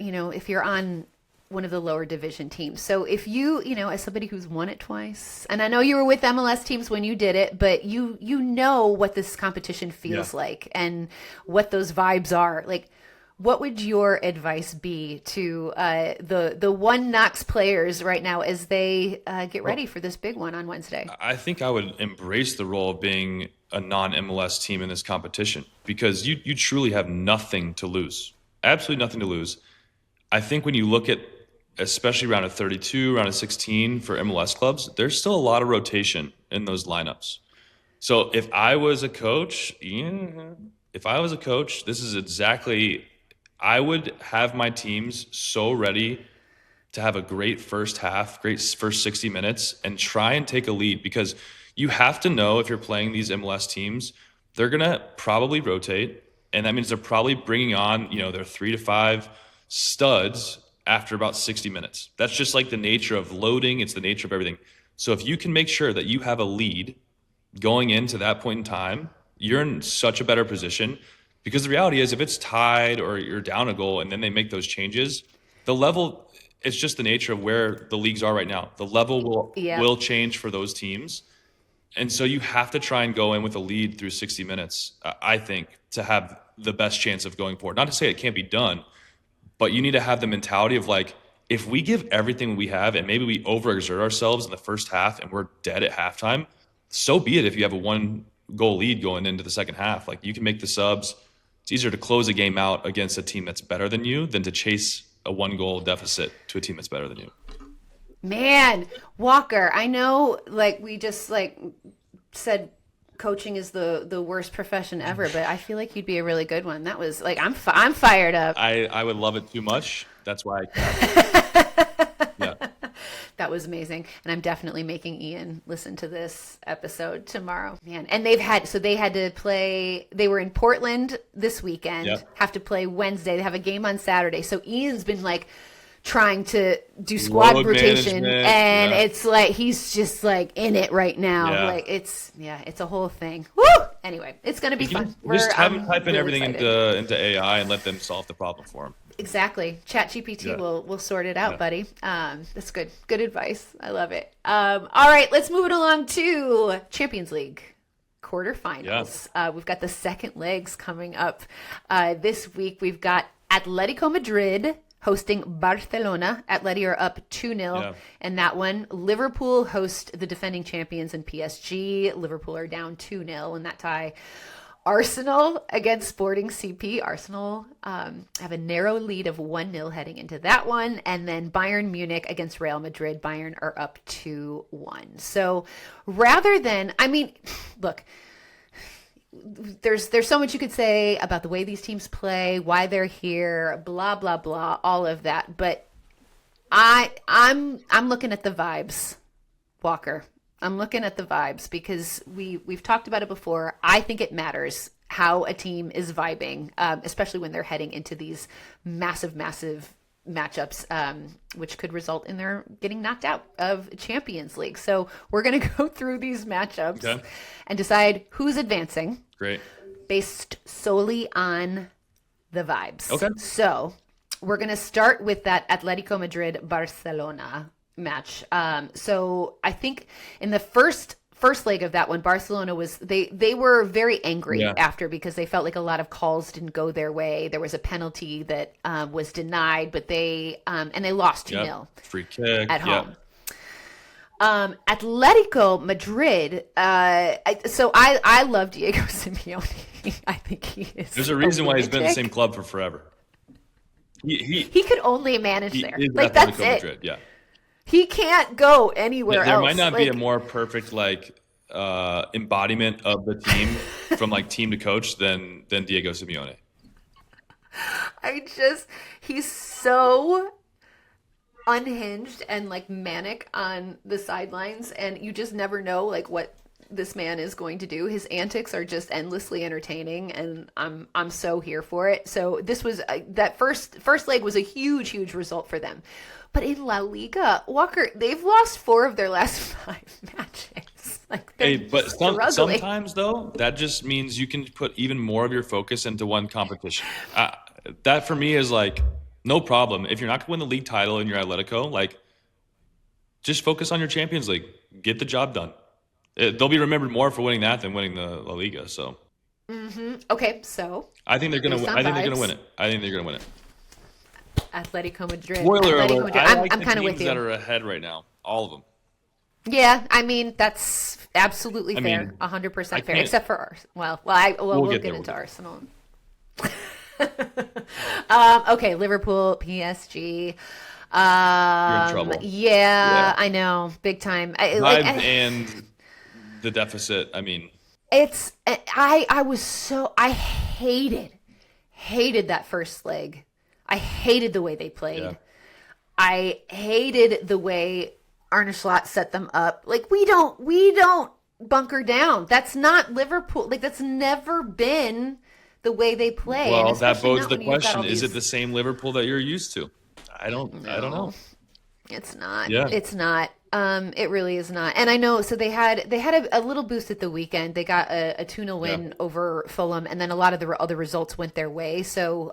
on one of the lower division teams. So if you, as somebody who's won it twice, and I know you were with MLS teams when you did it, but you know what this competition feels like and what those vibes are. What would your advice be to the One Knox players right now as they get ready for this big one on Wednesday? I think I would embrace the role of being a non-MLS team in this competition because you truly have nothing to lose. Absolutely nothing to lose. I think when you look at especially round of 32, round of 16 for MLS clubs, there's still a lot of rotation in those lineups. So if I was a coach, this is exactly – I would have my teams so ready to have a great first half, great first 60 minutes, and try and take a lead because you have to know if you're playing these MLS teams, they're going to probably rotate, and that means they're probably bringing on, their 3 to 5 studs after about 60 minutes. That's just the nature of loading. It's the nature of everything. So if you can make sure that you have a lead going into that point in time, you're in such a better position. Because the reality is if it's tied or you're down a goal and then they make those changes, the level, it's just the nature of where the leagues are right now. The level will change for those teams. And so you have to try and go in with a lead through 60 minutes, I think, to have the best chance of going forward. Not to say it can't be done, but you need to have the mentality of if we give everything we have and maybe we overexert ourselves in the first half and we're dead at halftime, so be it if you have a 1-goal lead going into the second half. You can make the subs. It's easier to close a game out against a team that's better than you than to chase a 1-goal deficit to a team that's better than you. Man, Walker, I know we just said coaching is the worst profession ever, but I feel like you'd be a really good one. That was I'm fired up. I would love it too much. That's why That That was amazing. And I'm definitely making Ian listen to this episode tomorrow. Man. And they had to play, they were in Portland this weekend, have to play Wednesday. They have a game on Saturday. So Ian's been like trying to do squad Load rotation, management, and it's like he's just like in it right now. Like it's a whole thing. Woo! Anyway, it's gonna be fun. Just have them type in really everything excited. into AI and let them solve the problem for them. Exactly. ChatGPT will sort it out, buddy. That's good. Good advice. I love it. All right, let's move it along to Champions League quarterfinals. We've got the second legs coming up this week. We've got Atletico Madrid hosting Barcelona. Atleti are up 2-0 in that one. Liverpool host the defending champions in PSG. Liverpool are down 2-0 in that tie. Arsenal against Sporting CP. Arsenal have a narrow lead of 1-0 heading into that one. And then Bayern Munich against Real Madrid. Bayern are up 2-1. So rather than, I mean, look, there's so much you could say about the way these teams play, why they're here, blah, blah, blah, all of that. But I'm looking at the vibes, Walker. I'm looking at the vibes because we've talked about it before. I think it matters how a team is vibing, especially when they're heading into these massive matchups, which could result in their getting knocked out of Champions League. So we're going to go through these matchups and decide who's advancing. Great. Based solely on the vibes. Okay. So we're going to start with that Atletico Madrid-Barcelona match. So I think in the first leg of that one, Barcelona was they were very angry after because they felt like a lot of calls didn't go their way. There was a penalty that was denied, but they lost 2-0 free kick at home. Atletico Madrid. So I love Diego Simeone. I think he is. There's a reason why he's been in the same club for forever. He could only manage there. Like Atletico that's Madrid, it. He can't go anywhere else. There might not be a more perfect embodiment of the team from team to coach than Diego Simeone. He's so unhinged and manic on the sidelines, and you just never know what this man is going to do. His antics are just endlessly entertaining, and I'm so here for it. So this was that first leg was a huge result for them. But in La Liga, Walker, they've lost 4 of their last 5 matches. But sometimes though, that just means you can put even more of your focus into one competition. That for me is no problem. If you're not going to win the league title in your Atletico, just focus on your Champions League. Get the job done. They'll be remembered more for winning that than winning the La Liga. So, okay, so I think they're going to. I think they're going to win it. I think they're going to win it. Atletico Madrid. Spoiler alert! Madrid. I'm kind of with you. That are ahead right now, all of them. Yeah, I mean that's absolutely fair, 100% fair, except for Arsenal. We'll get into Arsenal. Okay, Liverpool, PSG. You're in trouble. Yeah, I know, big time. And the deficit. I mean, it's I hated that first leg. I hated the way they played. Yeah. I hated the way Arne Slot set them up. We don't bunker down. That's not Liverpool. That's never been the way they play. Well, that bodes the question: is it the same Liverpool that you're used to? I don't know. It's not. Yeah. It's not. It really is not. And I know, so they had a little boost at the weekend. They got a 2-0 win over Fulham, and then a lot of the other results went their way. So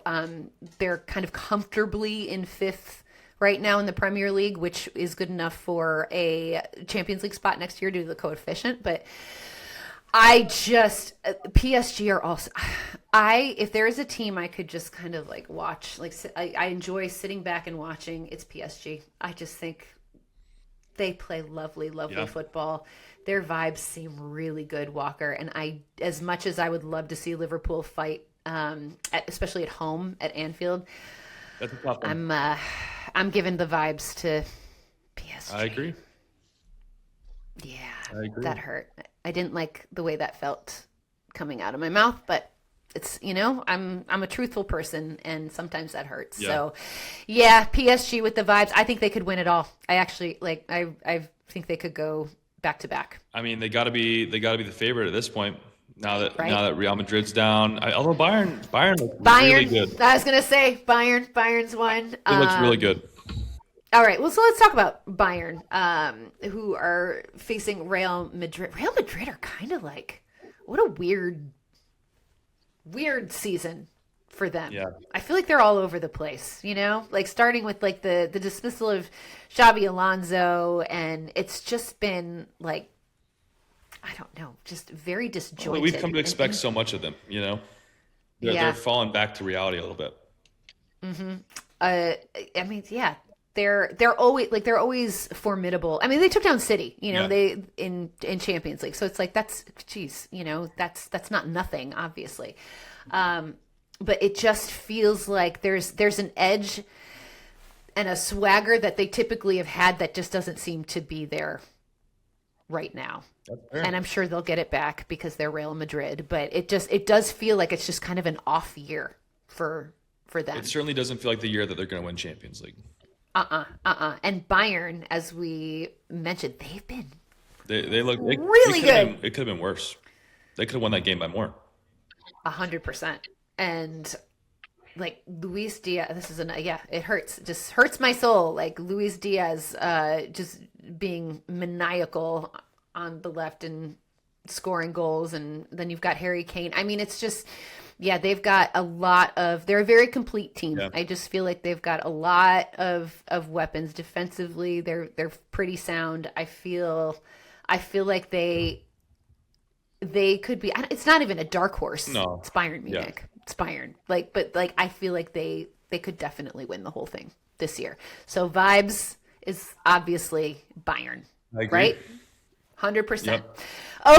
they're kind of comfortably in 5th right now in the Premier League, which is good enough for a Champions League spot next year due to the coefficient. But PSG are also, if there is a team I could just kind of watch, I enjoy sitting back and watching, it's PSG. I just think they play lovely football. Their vibes seem really good, Walker. And as much as I would love to see Liverpool fight, especially at home at Anfield, that's a tough one. I'm giving the vibes to PSG. I agree. Yeah, that hurt. I didn't like the way that felt coming out of my mouth, but It's I'm a truthful person, and sometimes that hurts. Yeah. So yeah, PSG with the vibes. I think they could win it all. I actually I think they could go back to back. I mean, they got to be the favorite at this point. Now that Real Madrid's down, although Bayern looks really good. I was gonna say Bayern's won. It looks really good. All right, well, so let's talk about Bayern, who are facing Real Madrid. Real Madrid are kind of like, what a weird season for them. Yeah. I feel like they're all over the place, like starting with like the dismissal of Xabi Alonso, and it's just been like, I don't know, just very disjointed. Well, we've come to expect so much of them, They're falling back to reality a little bit. Mm-hmm. I mean, yeah. They're always formidable. I mean, they took down City, they in Champions League. So it's like that's not nothing, obviously. But it just feels like there's an edge and a swagger that they typically have had that just doesn't seem to be there right now. And I'm sure they'll get it back because they're Real Madrid, but it does feel like it's just kind of an off year for them. It certainly doesn't feel like the year that they're going to win Champions League. And Bayern, as we mentioned, they look really good. It could have been worse. They could have won that game by more. 100%. And like Luis Diaz, it hurts. It just hurts my soul. Like Luis Diaz, just being maniacal on the left and scoring goals, and then you've got Harry Kane. I mean, it's just. Yeah, they've got they're a very complete team. Yeah. I just feel like they've got a lot of weapons defensively. They're pretty sound. I feel like they could be, it's not even a dark horse. No. It's Bayern Munich. Yeah. It's Bayern. But I feel like they could definitely win the whole thing this year. So vibes is obviously Bayern. I agree. Right? 100%. Yep.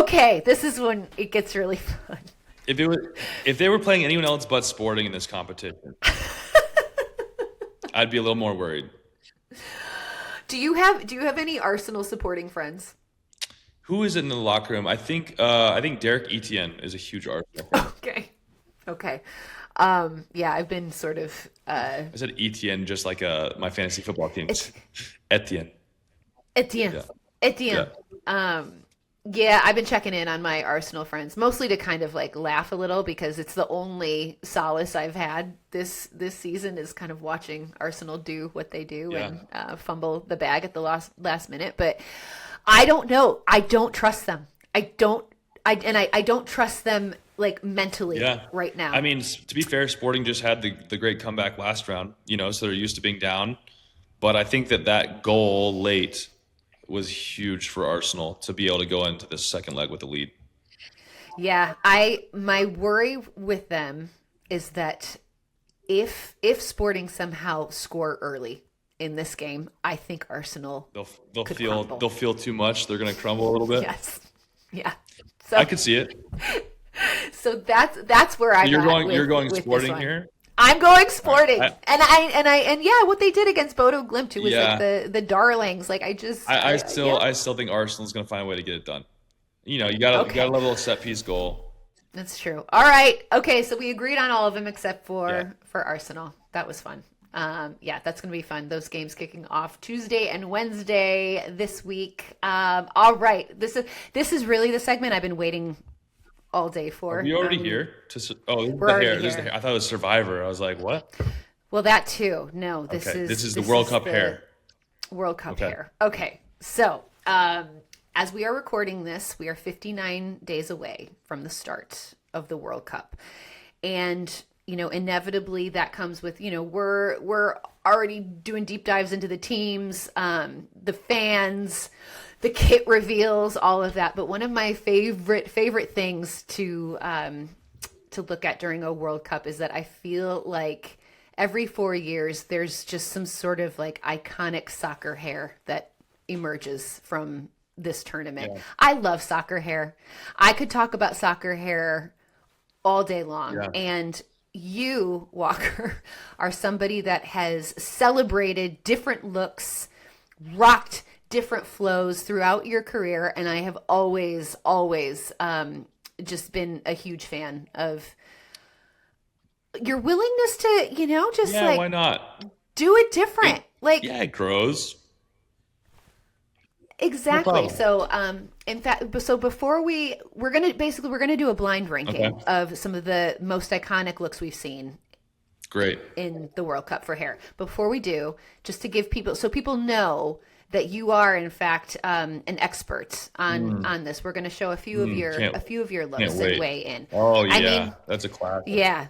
Okay, this is when it gets really fun. If they were playing anyone else but Sporting in this competition, I'd be a little more worried. Do you have any Arsenal supporting friends? Who is in the locker room? I think Derek Etienne is a huge Arsenal fan. Okay. Yeah, I've been sort of. I said Etienne just like my fantasy football team. Etienne. Yeah. Yeah, I've been checking in on my Arsenal friends, mostly to kind of like laugh a little, because it's the only solace I've had this season is kind of watching Arsenal do what they do and fumble the bag at the last minute. But I don't know. I don't trust them. I don't trust them like mentally right now. I mean, to be fair, Sporting just had the great comeback last round, so they're used to being down. But I think that goal late was huge for Arsenal to be able to go into this second leg with the lead. Yeah, my worry with them is that if Sporting somehow score early in this game, I think Arsenal they'll feel too much. They're going to crumble a little bit. Yes. Yeah. So I could see it. So that's where you're going Sporting here. I'm going Sporting, and what they did against Bodo Glimt, who was like the darlings. Like I still think Arsenal's going to find a way to get it done. You got a little set piece goal. That's true. All right, okay, so we agreed on all of them except for Arsenal. That was fun. That's going to be fun. Those games kicking off Tuesday and Wednesday this week. All right, this is really the segment I've been waiting all day for. Are we already here? This is the hair. I thought it was Survivor. I was like, what? Well, that too. No, this is the World Cup hair. World Cup hair. Okay. So, as we are recording this, we are 59 days away from the start of the World Cup. And, inevitably that comes with, we're already doing deep dives into the teams, the fans, the kit reveals, all of that. But one of my favorite things to look at during a World Cup is that I feel like every 4 years there's just some sort of like iconic soccer hair that emerges from this tournament. Yeah. I love soccer hair. I could talk about soccer hair all day long. Yeah. And you, Walker, are somebody that has celebrated different looks, rocked different flows throughout your career, and I have always just been a huge fan of your willingness to, just why not? Do it different. It grows. Exactly. No, so, in fact, before we're gonna do a blind ranking of some of the most iconic looks we've seen. Great. In the World Cup for hair. Before we do, just to give people, so people know that you are in fact an expert on this. We're going to show a few of your looks and weigh in. Oh yeah, I mean, that's a classic. Yeah.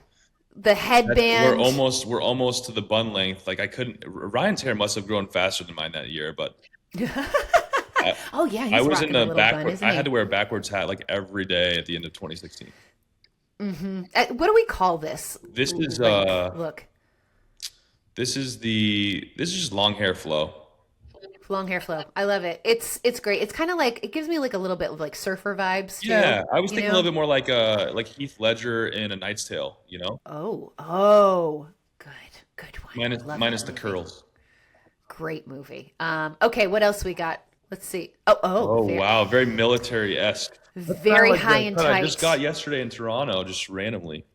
The headband. We're almost to the bun length. Like Ryan's hair must have grown faster than mine that year, but oh yeah, I was in the backwards. I had to wear a backwards hat like every day at the end of 2016. Mm-hmm. What do we call this? This is look. This is just long hair flow. Long hair flow. I love it. It's great. It's kind of like, it gives me like a little bit of like surfer vibes too, Yeah, I was thinking a little bit more like Heath Ledger in A Knight's Tale, Oh, good one. Minus the curls. Great movie. Okay, what else we got? Let's see. Wow, very military-esque. Very high and tight. I just got yesterday in Toronto, just randomly.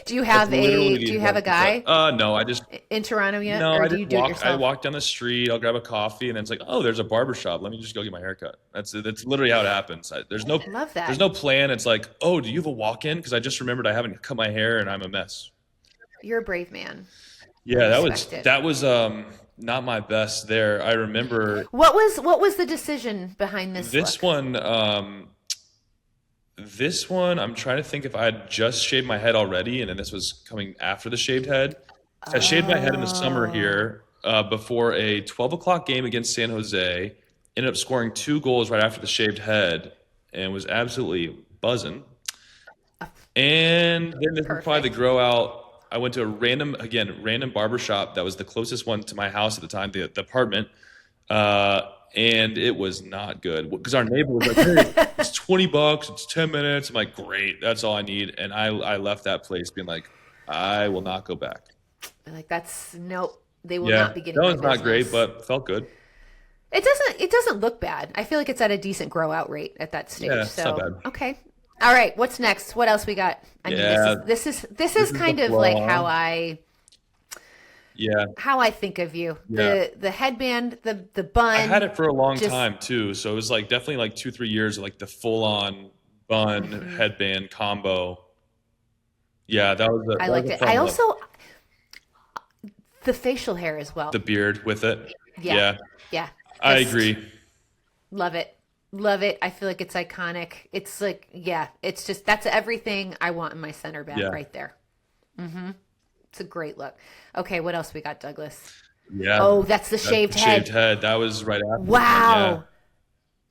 Do you have a guy? No, I just in Toronto yet? No, or do you do it yourself? I walk down the street, I'll grab a coffee, and then it's like, oh, there's a barbershop. Let me just go get my haircut. That's literally how it happens. Love that. There's no plan. It's like, oh, do you have a walk-in? Because I just remembered I haven't cut my hair and I'm a mess. You're a brave man. Yeah, that was not my best there. I remember. What was the decision behind this? This look? This one, I'm trying to think if I had just shaved my head already, and then this was coming after the shaved head. I shaved my head in the summer here before a 12 o'clock game against San Jose. Ended up scoring 2 goals right after the shaved head, and was absolutely buzzing. And then this was probably the grow out. I went to a random barbershop that was the closest one to my house at the time, the apartment. And it was not good because our neighbor was like, hey, it's $20, it's 10 minutes. I'm like, great, that's all I need. And I left that place being like, I will not go back. Like, nope, they will not be getting that was not great, but felt good. It doesn't look bad. I feel like it's at a decent grow out rate at that stage. Yeah, it's not bad. Okay. All right, what's next? What else we got? I mean, this is kind of like how I think of you. The headband, the bun. I had it for a long time too, so it was like definitely like 2-3 years of like the full on bun headband combo. Yeah, that was. I liked it. I also the facial hair as well. The beard with it. Yeah. I agree. Love it. I feel like it's iconic. It's like, it's just, that's everything I want in my center back right there. Mm-hmm. It's a great look. Okay, what else we got, Douglas? Yeah. Oh, that's the shaved head. Shaved head. That was right after. Wow.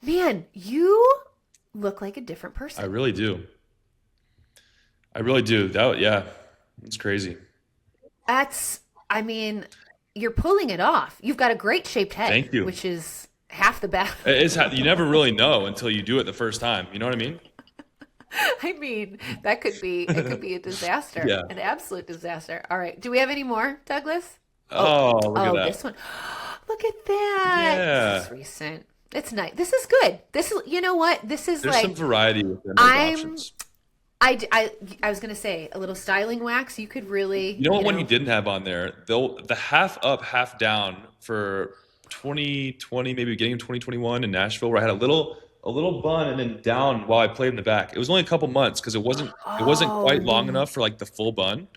Yeah. Man, you look like a different person. I really do. It's crazy. I mean, you're pulling it off. You've got a great shaped head. Thank you. Which is half the battle. You never really know until you do it the first time. You know what I mean? I mean, it could be a disaster. Yeah. An absolute disaster. All right. Do we have any more, Douglas? Look at that. This one. Look at that. Yeah. This is recent. It's nice. This is good. You know what? There's some variety within those options. I was going to say a little styling wax. You could really. You know what one you didn't have on there? The half up, half down for 2020, maybe beginning of 2021 in Nashville, where I had a little bun and then down while I played in the back. It was only a couple months because it wasn't quite long enough for like the full bun.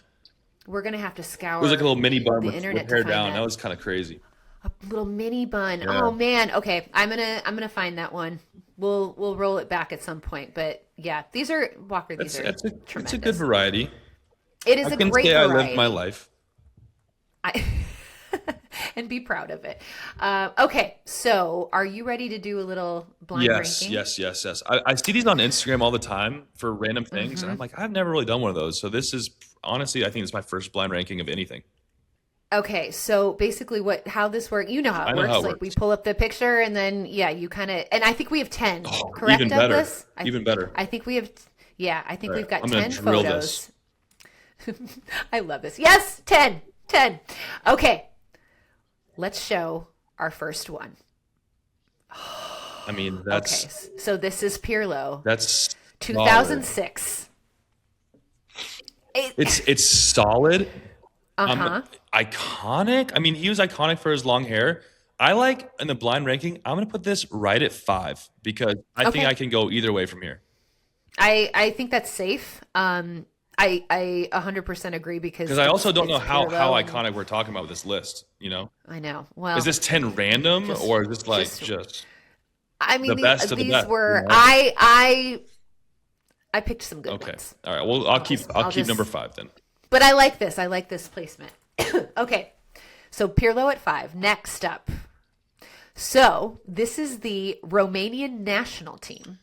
We're gonna have to scour. It was like a little mini bun with hair down. That was kind of crazy. A little mini bun. Yeah. Oh man. Okay, I'm gonna find that one. We'll roll it back at some point. But yeah, these are Walker. These are tremendous. It's a good variety. It is a great variety. I lived my life. And be proud of it. Okay, so are you ready to do a little blind ranking? Yes. I see these on Instagram all the time for random things, and I'm like, I've never really done one of those. So this is honestly, I think it's my first blind ranking of anything. Okay, so basically how this works, you know how it works. Like we pull up the picture and then, you kind of, and I think we have 10, correct, even Douglas? Even better. I think we have, I think we've got I'm 10 photos. This. I love this. Yes, 10. Okay. Let's show our first one. I mean, that's... Okay, so this is Pirlo. That's... 2006. It's solid. Uh-huh. Iconic. I mean, he was iconic for his long hair. I like in the blind ranking, I'm going to put this right at 5 because I think I can go either way from here. I think that's safe. I 100% agree because I also don't know how iconic we're talking about with this list, you know? I know. Well, is this 10 random or is this like just I mean, the best of the best? Were, you know? I picked some good ones. All right. Well, I'll keep number 5 then. But I like this. I like this placement. Okay. So Pirlo at 5. Next up. So this is the Romanian national team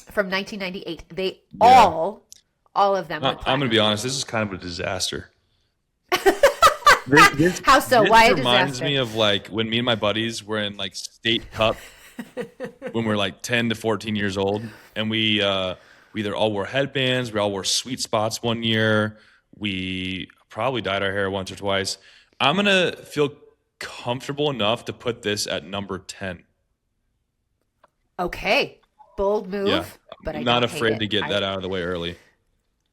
from 1998. They all of them. I'm going to be honest. This is kind of a disaster. How so? Why a disaster? This reminds me of like when me and my buddies were in like state cup when we were like 10 to 14 years old, and we either all wore headbands, we all wore sweet spots one year, we probably dyed our hair once or twice. I'm gonna feel comfortable enough to put this at number 10. Okay, bold move. Yeah, but I'm not afraid to get that out of the way early.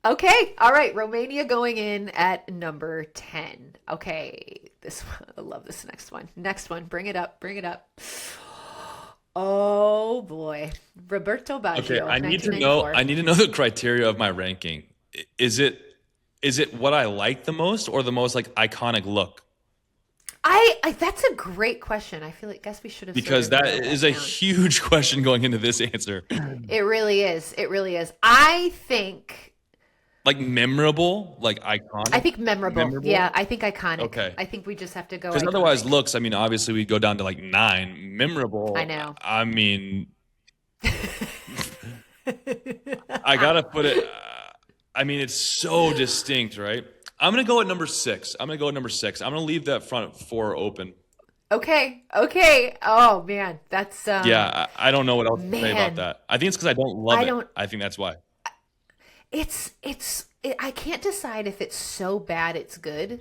Okay, all right. Romania going in at number 10. Okay, this one, I love this next one. Next one, bring it up. Oh boy, Roberto Baggio. Okay, I need to know the criteria of my ranking. Is it what I like the most or the most like iconic look? I that's a great question. I guess we should have, because that is a huge question going into this answer. It really is. I think like memorable, like iconic. I think memorable. Yeah, I think iconic. Okay. I think we just have to go. Because otherwise, looks. I mean, obviously, we go down to like 9. Memorable. I know. I mean, I gotta put it. I mean, it's so distinct, right? I'm gonna go at number 6. I'm gonna leave that front 4 open. Okay. Oh man, that's yeah. I don't know what else to say about that. I think it's because I don't love it. I think that's why. I can't decide if it's so bad it's good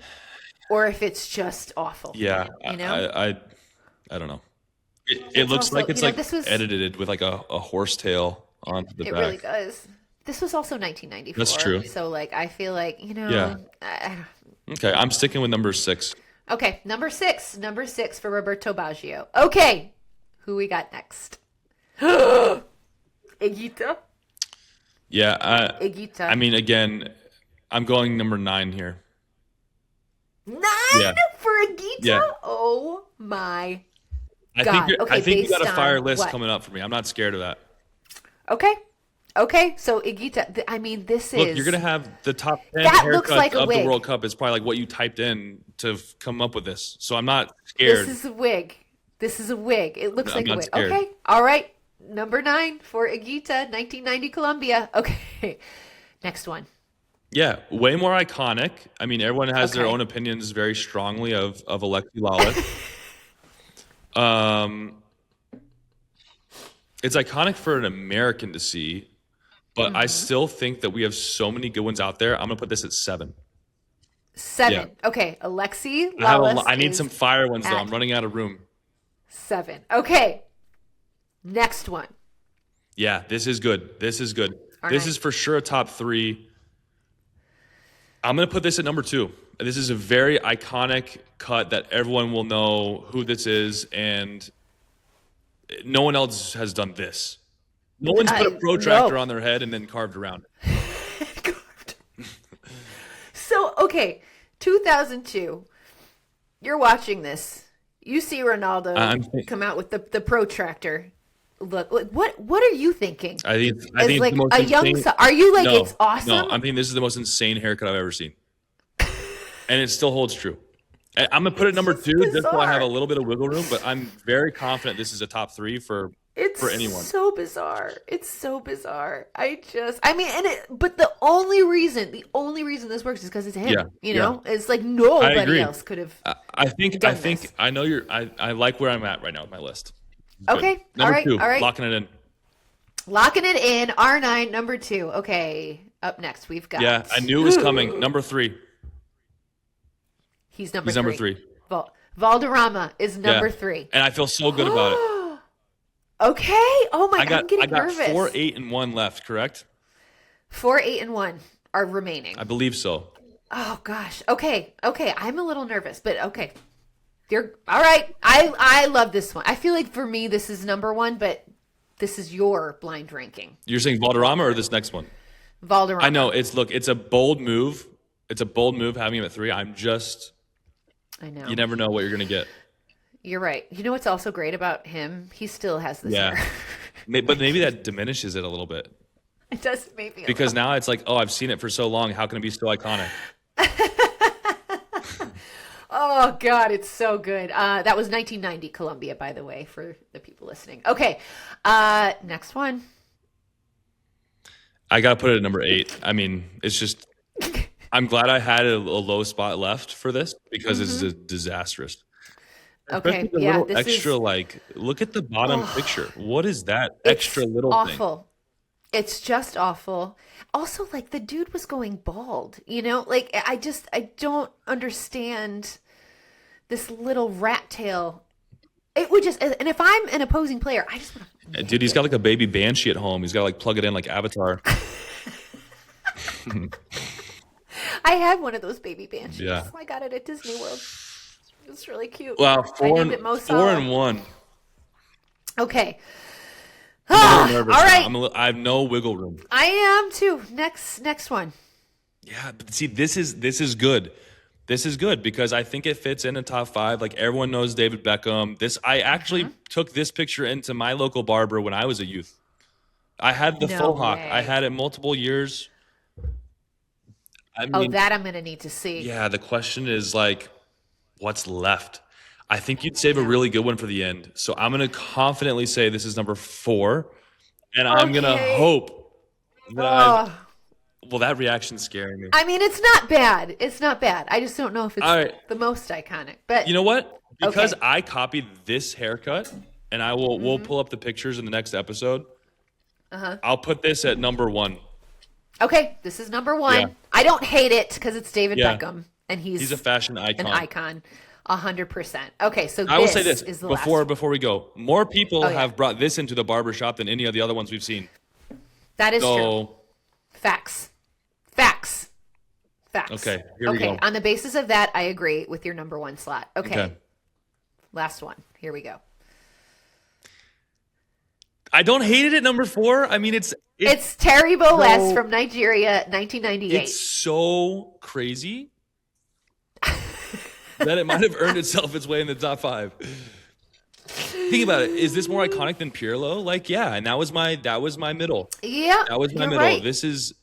or if it's just awful. Yeah, you know, I don't know. It looks also, like it's like edited with like a horsetail onto the back. It really does. This was also 1994. That's true. So like I feel like, you know. Yeah. Okay, I'm sticking with number 6. Okay, number 6 for Roberto Baggio. Okay, who we got next? Higuita. Yeah, Higuita. I mean, again, I'm going number 9 here. 9 for Higuita? Yeah. Oh my God. I think you got a fire list coming up for me. I'm not scared of that. Okay, so Higuita, I mean, this is... Look, you're going to have the top 10 haircuts of the World Cup. It's probably like what you typed in to come up with this. So I'm not scared. This is a wig. It looks like a wig. Scared. Okay, all right. Number 9 for Higuita, 1990 Colombia. Okay, next one. Yeah, way more iconic. I mean, everyone has their own opinions very strongly of Alexi Lalas. It's iconic for an American to see, but I still think that we have so many good ones out there. I'm going to put this at 7. 7. Yeah. Okay, Alexi Lalas. I need some fire ones, though. I'm running out of room. 7. Okay. Next one. Yeah, this is good. All this right. is for sure a top 3. I'm going to put this at number 2. This is a very iconic cut that everyone will know who this is, and no one else has done this. No one's put a protractor on their head and then carved around it. So, okay, 2002. You're watching this. You see Ronaldo come out with the protractor. Look, what are you thinking? I think like it's the most a young. Are you like it's awesome? No, I'm thinking this is the most insane haircut I've ever seen, and it still holds true. I'm gonna put it number 2 just so I have a little bit of wiggle room, but I'm very confident this is a top 3 for anyone. It's so bizarre. But the only reason this works is because it's him. Yeah, you know, it's like nobody else could have. I think I know I like where I'm at right now with my list. Okay. Number all right. Locking it in. R9, number 2. Okay. Up next, we've got. Yeah, I knew it was coming. Number 3. He's number 3. Valderrama is number 3. And I feel so good about it. Okay. Oh my God, I'm getting nervous. I got 4, 8, and 1 left, correct? 4, 8, and 1. are remaining. I believe so. Oh gosh. Okay. I'm a little nervous, but okay. You're all right. I love this one. I feel like for me this is number one, but this is your blind ranking. You're saying Valderrama or this next one? Valderrama. I know it's a bold move. It's a bold move having him at 3. I know. You never know what you're going to get. You're right. You know what's also great about him? He still has this hair. But maybe that diminishes it a little bit. It does maybe. Because now it's like, oh, I've seen it for so long. How can it be so iconic? Oh, God, it's so good. That was 1990 Colombia, by the way, for the people listening. Okay, next one. I got to put it at number 8. I mean, it's just – I'm glad I had a low spot left for this because this is disastrous. Okay, this extra is... like, look at the bottom picture. What is that extra little thing? Awful. It's just awful. Also, like, the dude was going bald, you know? Like, I don't understand this little rat tail. It would just, and if I'm an opposing player, I just want to. Dude, he's got like a baby banshee at home. He's got to like plug it in like Avatar. I had one of those baby banshees. Yeah. I got it at Disney World. It's really cute. Wow, 4 and 1. Okay. I'm a little nervous. All right. I have no wiggle room. I am too. Next one. Yeah, but see, this is good. This is good because I think it fits in a top 5. Like everyone knows David Beckham. I actually took this picture into my local barber when I was a youth. I had the faux hawk. I had it multiple years. I mean, that I'm gonna need to see. Yeah, the question is like, what's left? I think you'd save a really good one for the end. So I'm going to confidently say this is number 4. And I'm going to hope that well, that reaction's scaring me. I mean, it's not bad. It's not bad. I just don't know if it's the most iconic. But you know what? Because I copied this haircut, and we'll pull up the pictures in the next episode. I'll put this at number 1. Okay, this is number 1. Yeah. I don't hate it because it's David Beckham, and he's a fashion icon. An icon. 100%. Okay, so I will say this is the before we go. More people have brought this into the barbershop than any of the other ones we've seen. That is true. Facts. Okay, here we go. On the basis of that, I agree with your number 1 slot. Okay. Last one. Here we go. I don't hate it at number 4. I mean, it's Terry Boas from Nigeria, 1998. It's so crazy that it might have earned itself its way in the top 5. Think about it. Is this more iconic than Pirlo? Like, yeah, and that was my middle. Yeah, that was my middle. Right. This is,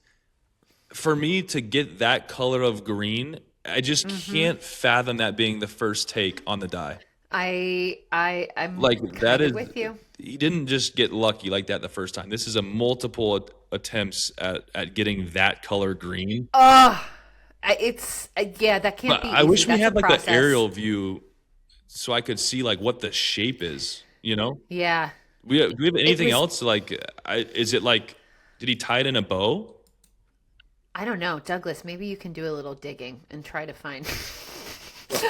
for me to get that color of green, I just can't fathom that being the first take on the die. I'm like that is with you. He didn't just get lucky like that the first time. This is a multiple attempts at getting that color green. It's that can't be easy. I wish we had like the aerial view so I could see like what the shape is, you know? Yeah. Do we have anything else? Like, is it like, did he tie it in a bow? I don't know. Douglas, maybe you can do a little digging and try to find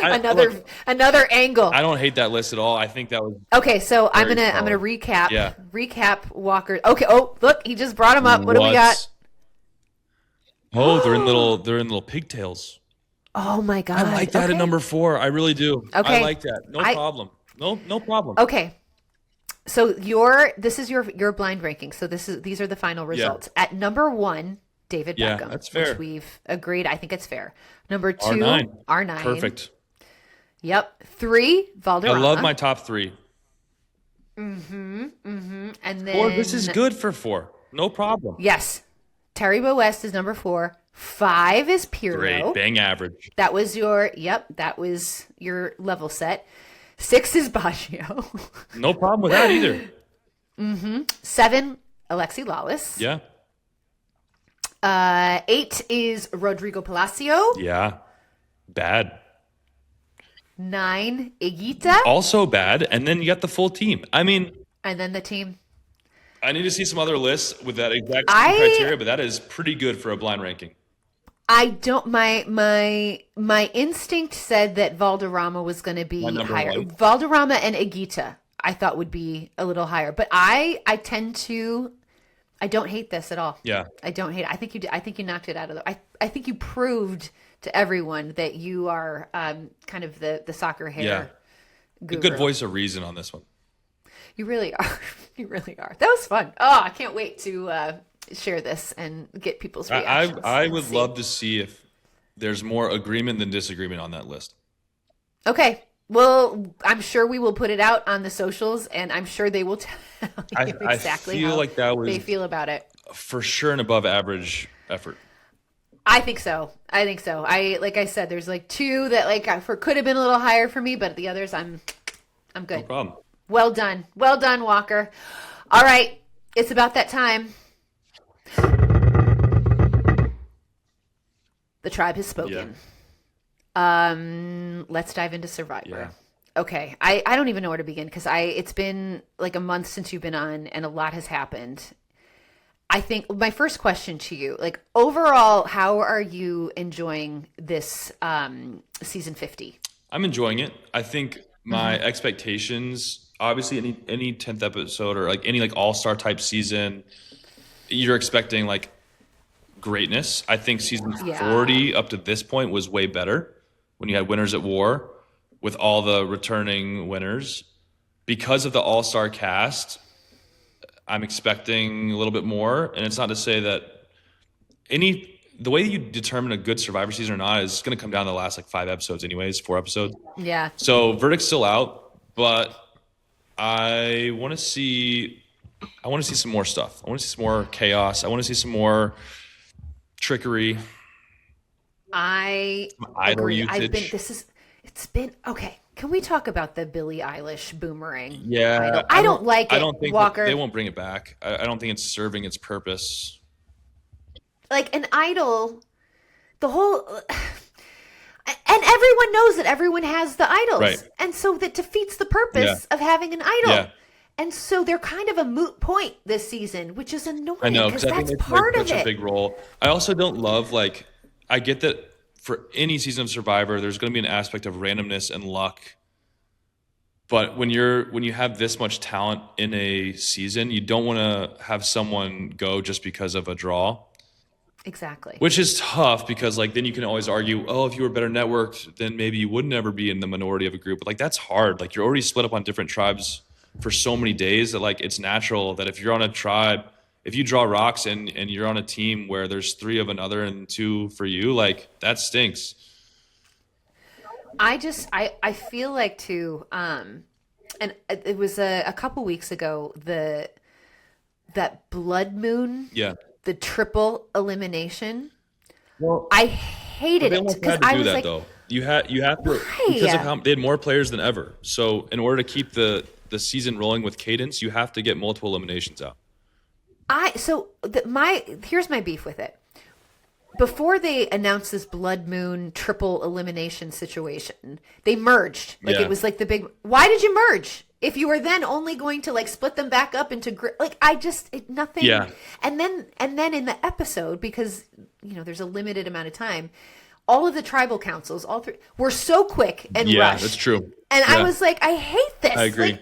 another angle. I don't hate that list at all. I think that was okay. So I'm gonna recap. Yeah. Recap Walker. Okay. Oh, look, he just brought him up. What do we got? Oh, they're in little pigtails. Oh my God. I like that at number 4. I really do. Okay. I like that. No problem. No problem. Okay. So this is your blind ranking. So these are the final results. Yeah. At number 1, David Beckham. That's fair. Which we've agreed. I think it's fair. Number 2, R9. Perfect. Yep. 3, Valderrama. I love my top 3. And then 4, this is good for 4. No problem. Yes. Terry Boas is number 4. 5 is Pirlo. Great. Bang average. That was your level set. 6 is Baggio. No problem with that either. 7, Alexi Lawless. Yeah. 8 is Rodrigo Palacio. Yeah. Bad. 9, Higuita. Also bad. And then you got the full team. I mean. And then the team. I need to see some other lists with that exact same criteria, but that is pretty good for a blind ranking. I don't. My instinct said that Valderrama was going to be higher. 1. Valderrama and Higuita, I thought would be a little higher, but I tend to I don't hate this at all. Yeah. I don't hate it. I think you did. I think you knocked it out of the. I think you proved to everyone that you are kind of the soccer hair guru. A good voice of reason on this one. You really are. You really are. That was fun. Oh, I can't wait to share this and get people's reactions. I would love to see if there's more agreement than disagreement on that list. Okay. Well, I'm sure we will put it out on the socials, and I'm sure they will tell you exactly how they feel about it. For sure an above average effort. I think so. Like I said, there's like two that could have been a little higher for me, but the others I'm good. No problem. Well done, Walker. All right, it's about that time. The tribe has spoken. Yeah. Let's dive into Survivor. Yeah. Okay, I don't even know where to begin because it's been like a month since you've been on, and a lot has happened. I think my first question to you, like overall, how are you enjoying this season 50? I'm enjoying it. I think my expectations, obviously any 10th episode or like any like all-star type season, you're expecting like greatness. I think season 40 up to this point was way better when you had Winners at War with all the returning winners. Because of the all-star cast, I'm expecting a little bit more. And it's not to say that the way you determine a good Survivor season or not is going to come down to the last like 5 episodes anyways, 4 episodes. Yeah. So verdict's still out, but I want to see some more stuff. I want to see some more chaos. I want to see some more trickery. I agree. It's been okay. Can we talk about the Billie Eilish Boomerang? Yeah. I don't like it. I don't think Walker. They won't bring it back. I don't think it's serving its purpose. Like an idol, the whole, and everyone knows that everyone has the idols, right. And so that defeats the purpose of having an idol. Yeah. And so they're kind of a moot point this season, which is annoying. I know, because that's part of it. Such a big role. I also don't love I get that for any season of Survivor, there's going to be an aspect of randomness and luck. But when you have this much talent in a season, you don't want to have someone go just because of a draw. Exactly. Which is tough because then you can always argue, oh, if you were better networked, then maybe you would never be in the minority of a group. But that's hard. You're already split up on different tribes for so many days that it's natural that if you're on a tribe, if you draw rocks and you're on a team where there's 3 of another and 2 for you, that stinks. I feel like too, and it was a couple weeks ago, that blood moon. Yeah. The triple elimination. Well, I hated it because I was like, though. You have to because of how they had more players than ever. So in order to keep the season rolling with cadence, you have to get multiple eliminations out. Here's my beef with it. Before they announced this blood moon triple elimination situation, they merged. It was the big. Why did you merge? If you were then only going to split them back up into nothing. Yeah. And then in the episode, because there's a limited amount of time, all of the tribal councils, all 3, were so quick and rushed. Yeah, that's true. And I was like, I hate this. I agree.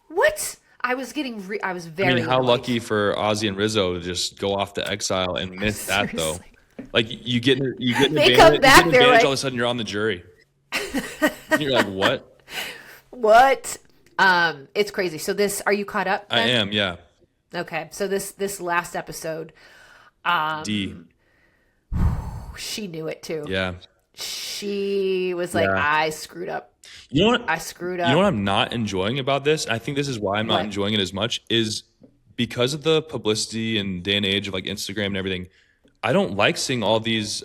What? I was very. How lucky for Ozzy and Rizzo to just go off to exile and miss that though. You get an they advantage, come back, you get an advantage all of a sudden you're on the jury. You're like, what? What? It's crazy. So are you caught up then? I am, yeah. Okay. So this last episode, D. She knew it too. Yeah. She was like, I screwed up. You know what? I screwed up. You know what I'm not enjoying about this? I think this is why I'm not enjoying it as much is because of the publicity and day and age of Instagram and everything. I don't like seeing all these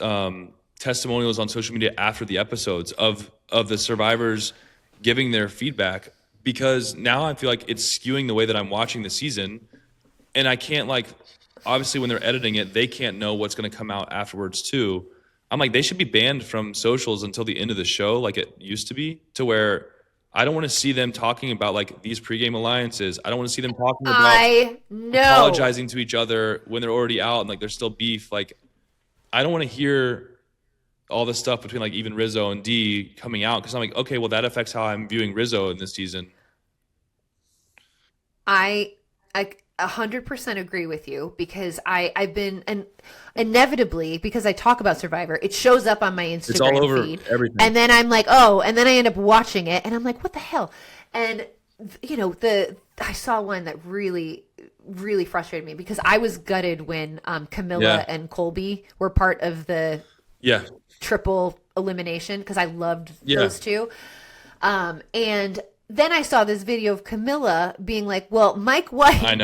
testimonials on social media after the episodes of the survivors giving their feedback, because now I feel like it's skewing the way that I'm watching the season, and I can't obviously when they're editing it, they can't know what's going to come out afterwards too. I'm like, they should be banned from socials until the end of the show like it used to be, to where I don't want to see them talking about these pregame alliances. I don't want to see them talking about apologizing to each other when they're already out and there's still beef. I don't want to hear all the stuff between even Rizzo and D coming out, because I'm like, okay, well that affects how I'm viewing Rizzo in this season. I 100% agree with you, because I've been, and inevitably, because I talk about Survivor, it shows up on my Instagram It's all over feed, everything. and then I'm like, oh, and then I end up watching it, and I'm like, what the hell? And I saw one that really, really frustrated me, because I was gutted when Camilla and Colby were part of the triple elimination, because I loved those two, and then I saw this video of Camilla being like, well, Mike White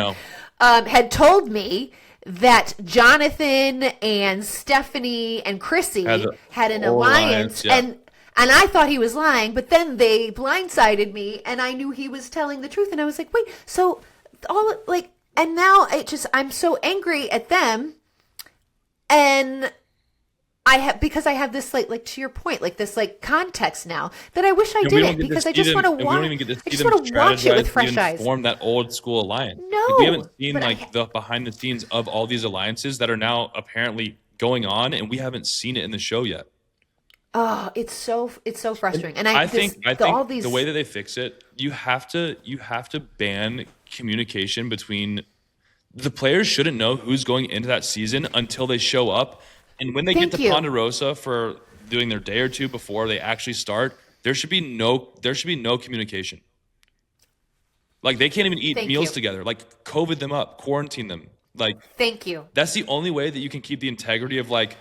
had told me that Jonathan and Stephanie and Chrissy had an alliance. And I thought he was lying, but then they blindsided me, and I knew he was telling the truth. And I was like, wait, so and now I'm so angry at them. And because I have this like to your point, like this like context now that I wish I didn't, because I just want to watch. I just want to watch it with fresh eyes. Form that old school alliance. No, we haven't seen the behind the scenes of all these alliances that are now apparently going on, and we haven't seen it in the show yet. Oh, it's so frustrating. And I think the way that they fix it, you have to ban communication between the players. Shouldn't know who's going into that season until they show up. And when they get to Ponderosa for doing their day or two before they actually start, there should be no communication. Like, they can't even eat meals together. Like, COVID them up, quarantine them. Like, thank you. That's the only way that you can keep the integrity of, like,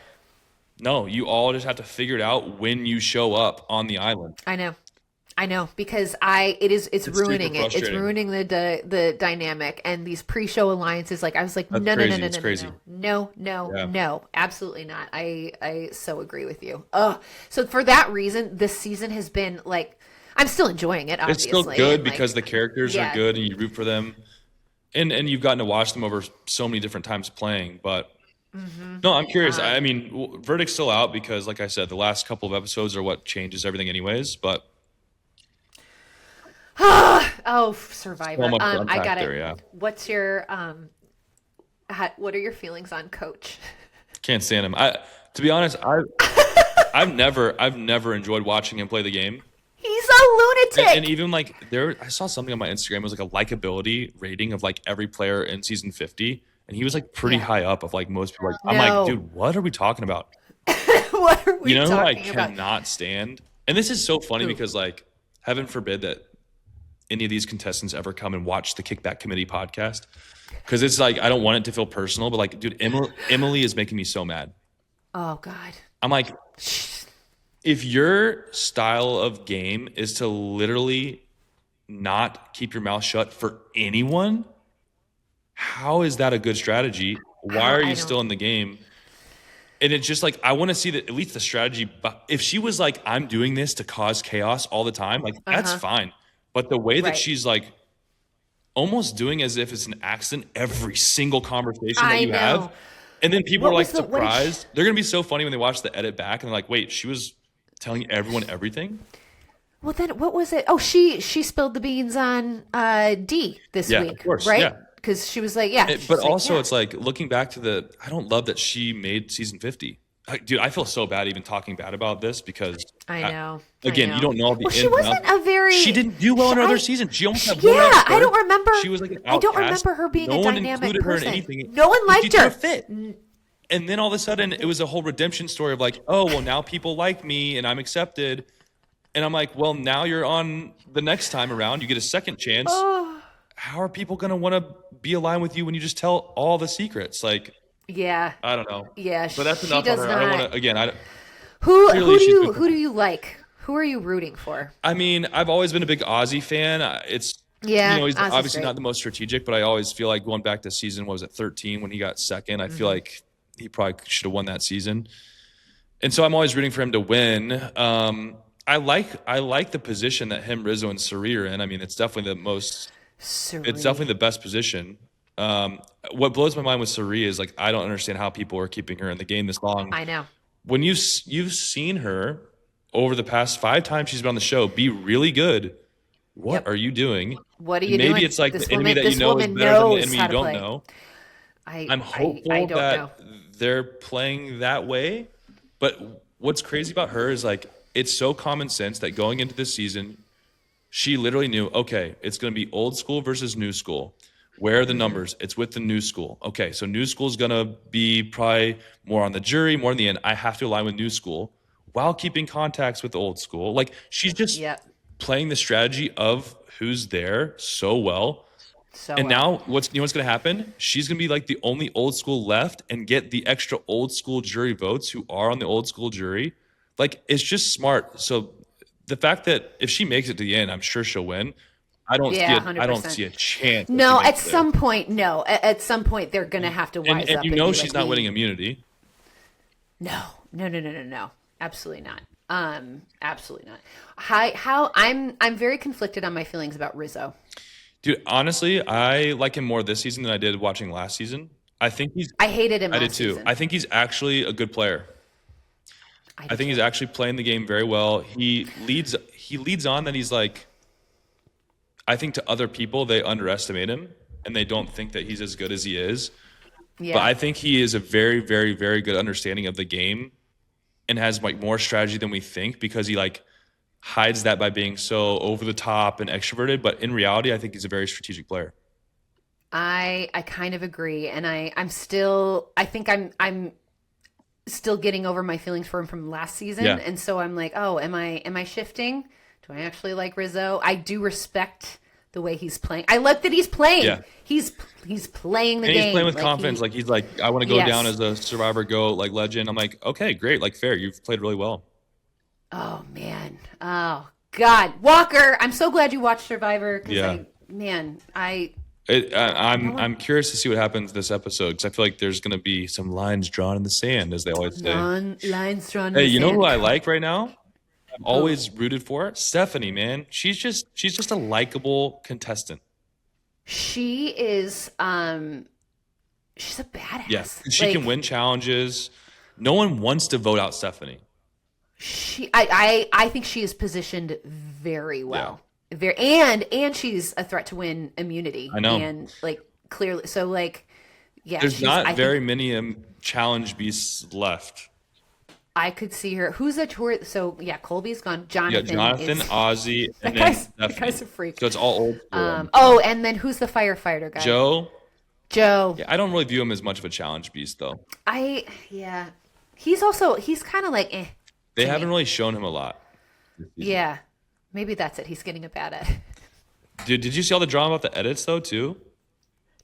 no, you all just have to figure it out when you show up on the island. I know, because it's ruining it. It's ruining the dynamic, and these pre-show alliances. Like, I was like, no, absolutely not. I so agree with you. So for that reason, this season has been like, I'm still enjoying it. Obviously, it's still good because the characters are good and you root for them, and you've gotten to watch them over so many different times playing. But no, I'm curious. I mean, verdict's still out because, like I said, the last couple of episodes are what changes everything, anyways. But Survivor. I got it. What's your what are your feelings on Coach? Can't stand him. To be honest, I've never enjoyed watching him play the game. He's a lunatic. And even like I saw something on my Instagram. It was like a likability rating of like every player in season 50, and he was like pretty high up of like most people. I'm like, dude, what are we talking about? What are we talking about? I cannot stand. And this is so funny because, like, heaven forbid that any of these contestants ever come and watch the Kickback Committee podcast, because it's like, I don't want it to feel personal, but like, dude, Emily is making me so mad. Oh God. I'm like, if your style of game is to literally not keep your mouth shut for anyone, how is that a good strategy? Why are you still in the game? And it's just like, I want to see that at least the strategy. But if she was like, I'm doing this to cause chaos all the time, like that's fine. But the way that she's like almost doing as if it's an accident every single conversation that you have. And then people are like surprised. They're going to be so funny when they watch the edit back and they're like, wait, she was telling everyone everything? Well, then what was it? Oh, she spilled the beans on D this week, of course, right? Because she was like, but also it's like, looking back to I don't love that she made season 50. Dude, I feel so bad even talking bad about this because I know. You don't know all the ins she wasn't a very. She didn't do well in another season. She almost had I don't remember. She was like an outcast. I don't remember her being a dynamic person. No one liked her. her. Fit. And then all of a sudden, it was a whole redemption story of like, oh, well, now people like me and I'm accepted. And I'm like, well, now you're on the next time around. You get a second chance. How are people going to want to be aligned with you when you just tell all the secrets? Like, I don't know. Yeah, but that's enough on her. I don't want to. Again, who do you like? Who are you rooting for? I mean, I've always been a big Ozzy fan. He's obviously not the most strategic, but I always feel like going back to season, what was it, 13 when he got second? I feel like he probably should have won that season. And so I'm always rooting for him to win. I like the position that him, Rizzo, and Suri are in. I mean, it's definitely the most. It's definitely the best position. What blows my mind with Suri is like, I don't understand how people are keeping her in the game this long. I know. When you've seen her over the past 5 times she's been on the show be really good. What are you doing? What are you doing? Maybe it's like the enemy that you know is better than the enemy you don't know. I'm hopeful that they're playing that way. But what's crazy about her is like, it's so common sense that going into this season, she literally knew, okay, it's going to be old school versus new school. Where are the numbers? It's with the new school. Okay, so new school is going to be probably more on the jury, more in the end. I have to align with new school while keeping contacts with the old school. Like, she's just playing the strategy of who's there so well. Now what's going to happen? She's going to be like the only old school left and get the extra old school jury votes who are on the old school jury. Like, it's just smart. So the fact that if she makes it to the end, I'm sure she'll win. I don't see a chance. No, at some point, At some point, they're going to have to wise up. And she's not winning immunity. No. Absolutely not. Absolutely not. I'm very conflicted on my feelings about Rizzo. Dude, honestly, I like him more this season than I did watching last season. I hated him. I did too. I think he's actually a good player. I think he's actually playing the game very well. He leads on that he's like, I think to other people, they underestimate him and they don't think that he's as good as he is. Yeah. But I think he is a very, very, very good understanding of the game and has like more strategy than we think, because he like hides that by being so over the top and extroverted. But in reality, I think he's a very strategic player. I kind of agree. And I'm still getting over my feelings for him from last season. Yeah. And so I'm like, oh, am I shifting? Do I actually like Rizzo? I do respect the way he's playing. I like that he's playing. Yeah. He's playing the game. He's playing with confidence. He's like, I want to go down as a Survivor GOAT, like legend. I'm like, okay, great. Like, fair. You've played really well. Oh, man. Oh, God. Walker, I'm so glad you watched Survivor. Yeah. I'm curious to see what happens this episode, because I feel like there's going to be some lines drawn in the sand, as they always say. Lines drawn in the sand. Hey, you know who I like right now? I'm always rooted for Stephanie, man. She's just a likable contestant. She is she's a badass. Yeah, she can win challenges. No one wants to vote out Stephanie. I think she is positioned very well. Yeah. And she's a threat to win immunity. I know. And clearly, so there's not very many challenge beasts left. I could see her. Who's a tour? So Colby's gone. Jonathan, Ozzy, and that guy's a freak. So it's all old. And then who's the firefighter guy? Joe. Yeah, I don't really view him as much of a challenge beast, though. He's kind of like They haven't really shown him a lot. Yeah, maybe that's it. He's getting a bad edit. Dude, did you see all the drama about the edits though too?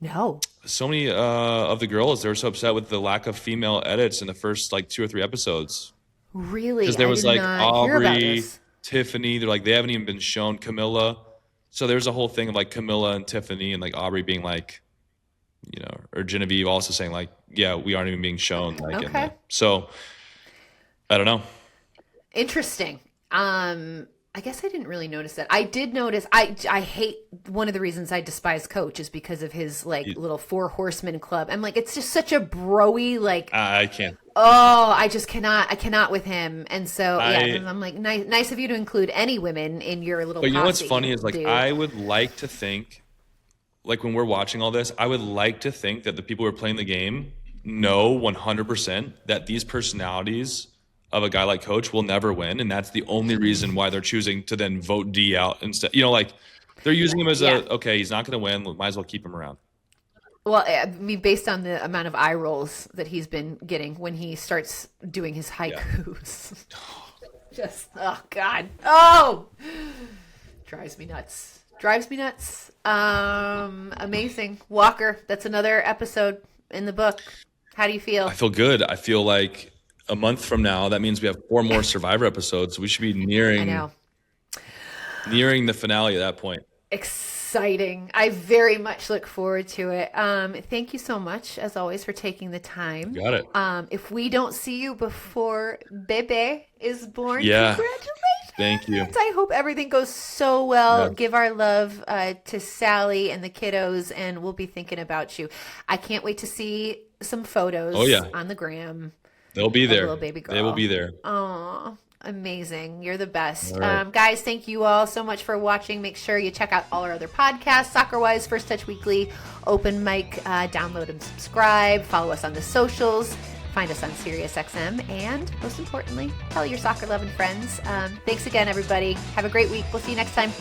No. So many of the girls, they were so upset with the lack of female edits in the first 2 or 3 episodes. Really? Because there was Aubrey, Tiffany. They're they haven't even been shown. Camilla. So there's a whole thing of Camilla and Tiffany and Aubrey being or Genevieve also saying we aren't even being shown. Okay. So I don't know. Interesting. I guess I didn't really notice that. I did notice. I hate, one of the reasons I despise Coach is because of his little 4 horsemen club. I'm it's just such a broy I can't. Oh, I just cannot. I cannot with him. And so I'm nice of you to include any women in your little. But you know what's funny is I would like to think, when we're watching all this, I would like to think that the people who are playing the game know 100% that these personalities of a guy like Coach will never win, and that's the only reason why they're choosing to then vote D out instead. They're using him as he's not going to win, might as well keep him around. Well, I mean, based on the amount of eye rolls that he's been getting when he starts doing his haikus. Yeah. Oh God, drives me nuts. Amazing, Walker. That's another episode in the book. How do you feel? I feel good. I feel like a month from now, that means we have 4 more Survivor episodes. So we should be nearing the finale at that point. Exciting. I very much look forward to it. Thank you so much, as always, for taking the time. You got it. If we don't see you before Bebe is born, congratulations. Thank you. I hope everything goes so well. Yeah. Give our love to Sally and the kiddos, and we'll be thinking about you. I can't wait to see some photos on the gram. They'll be there. Little baby girl. They will be there. Oh, amazing. You're the best. Right. Guys, thank you all so much for watching. Make sure you check out all our other podcasts, Soccer Wise, First Touch Weekly, Open Mic. Download and subscribe. Follow us on the socials. Find us on SiriusXM. And most importantly, tell your soccer loving friends. Thanks again, everybody. Have a great week. We'll see you next time.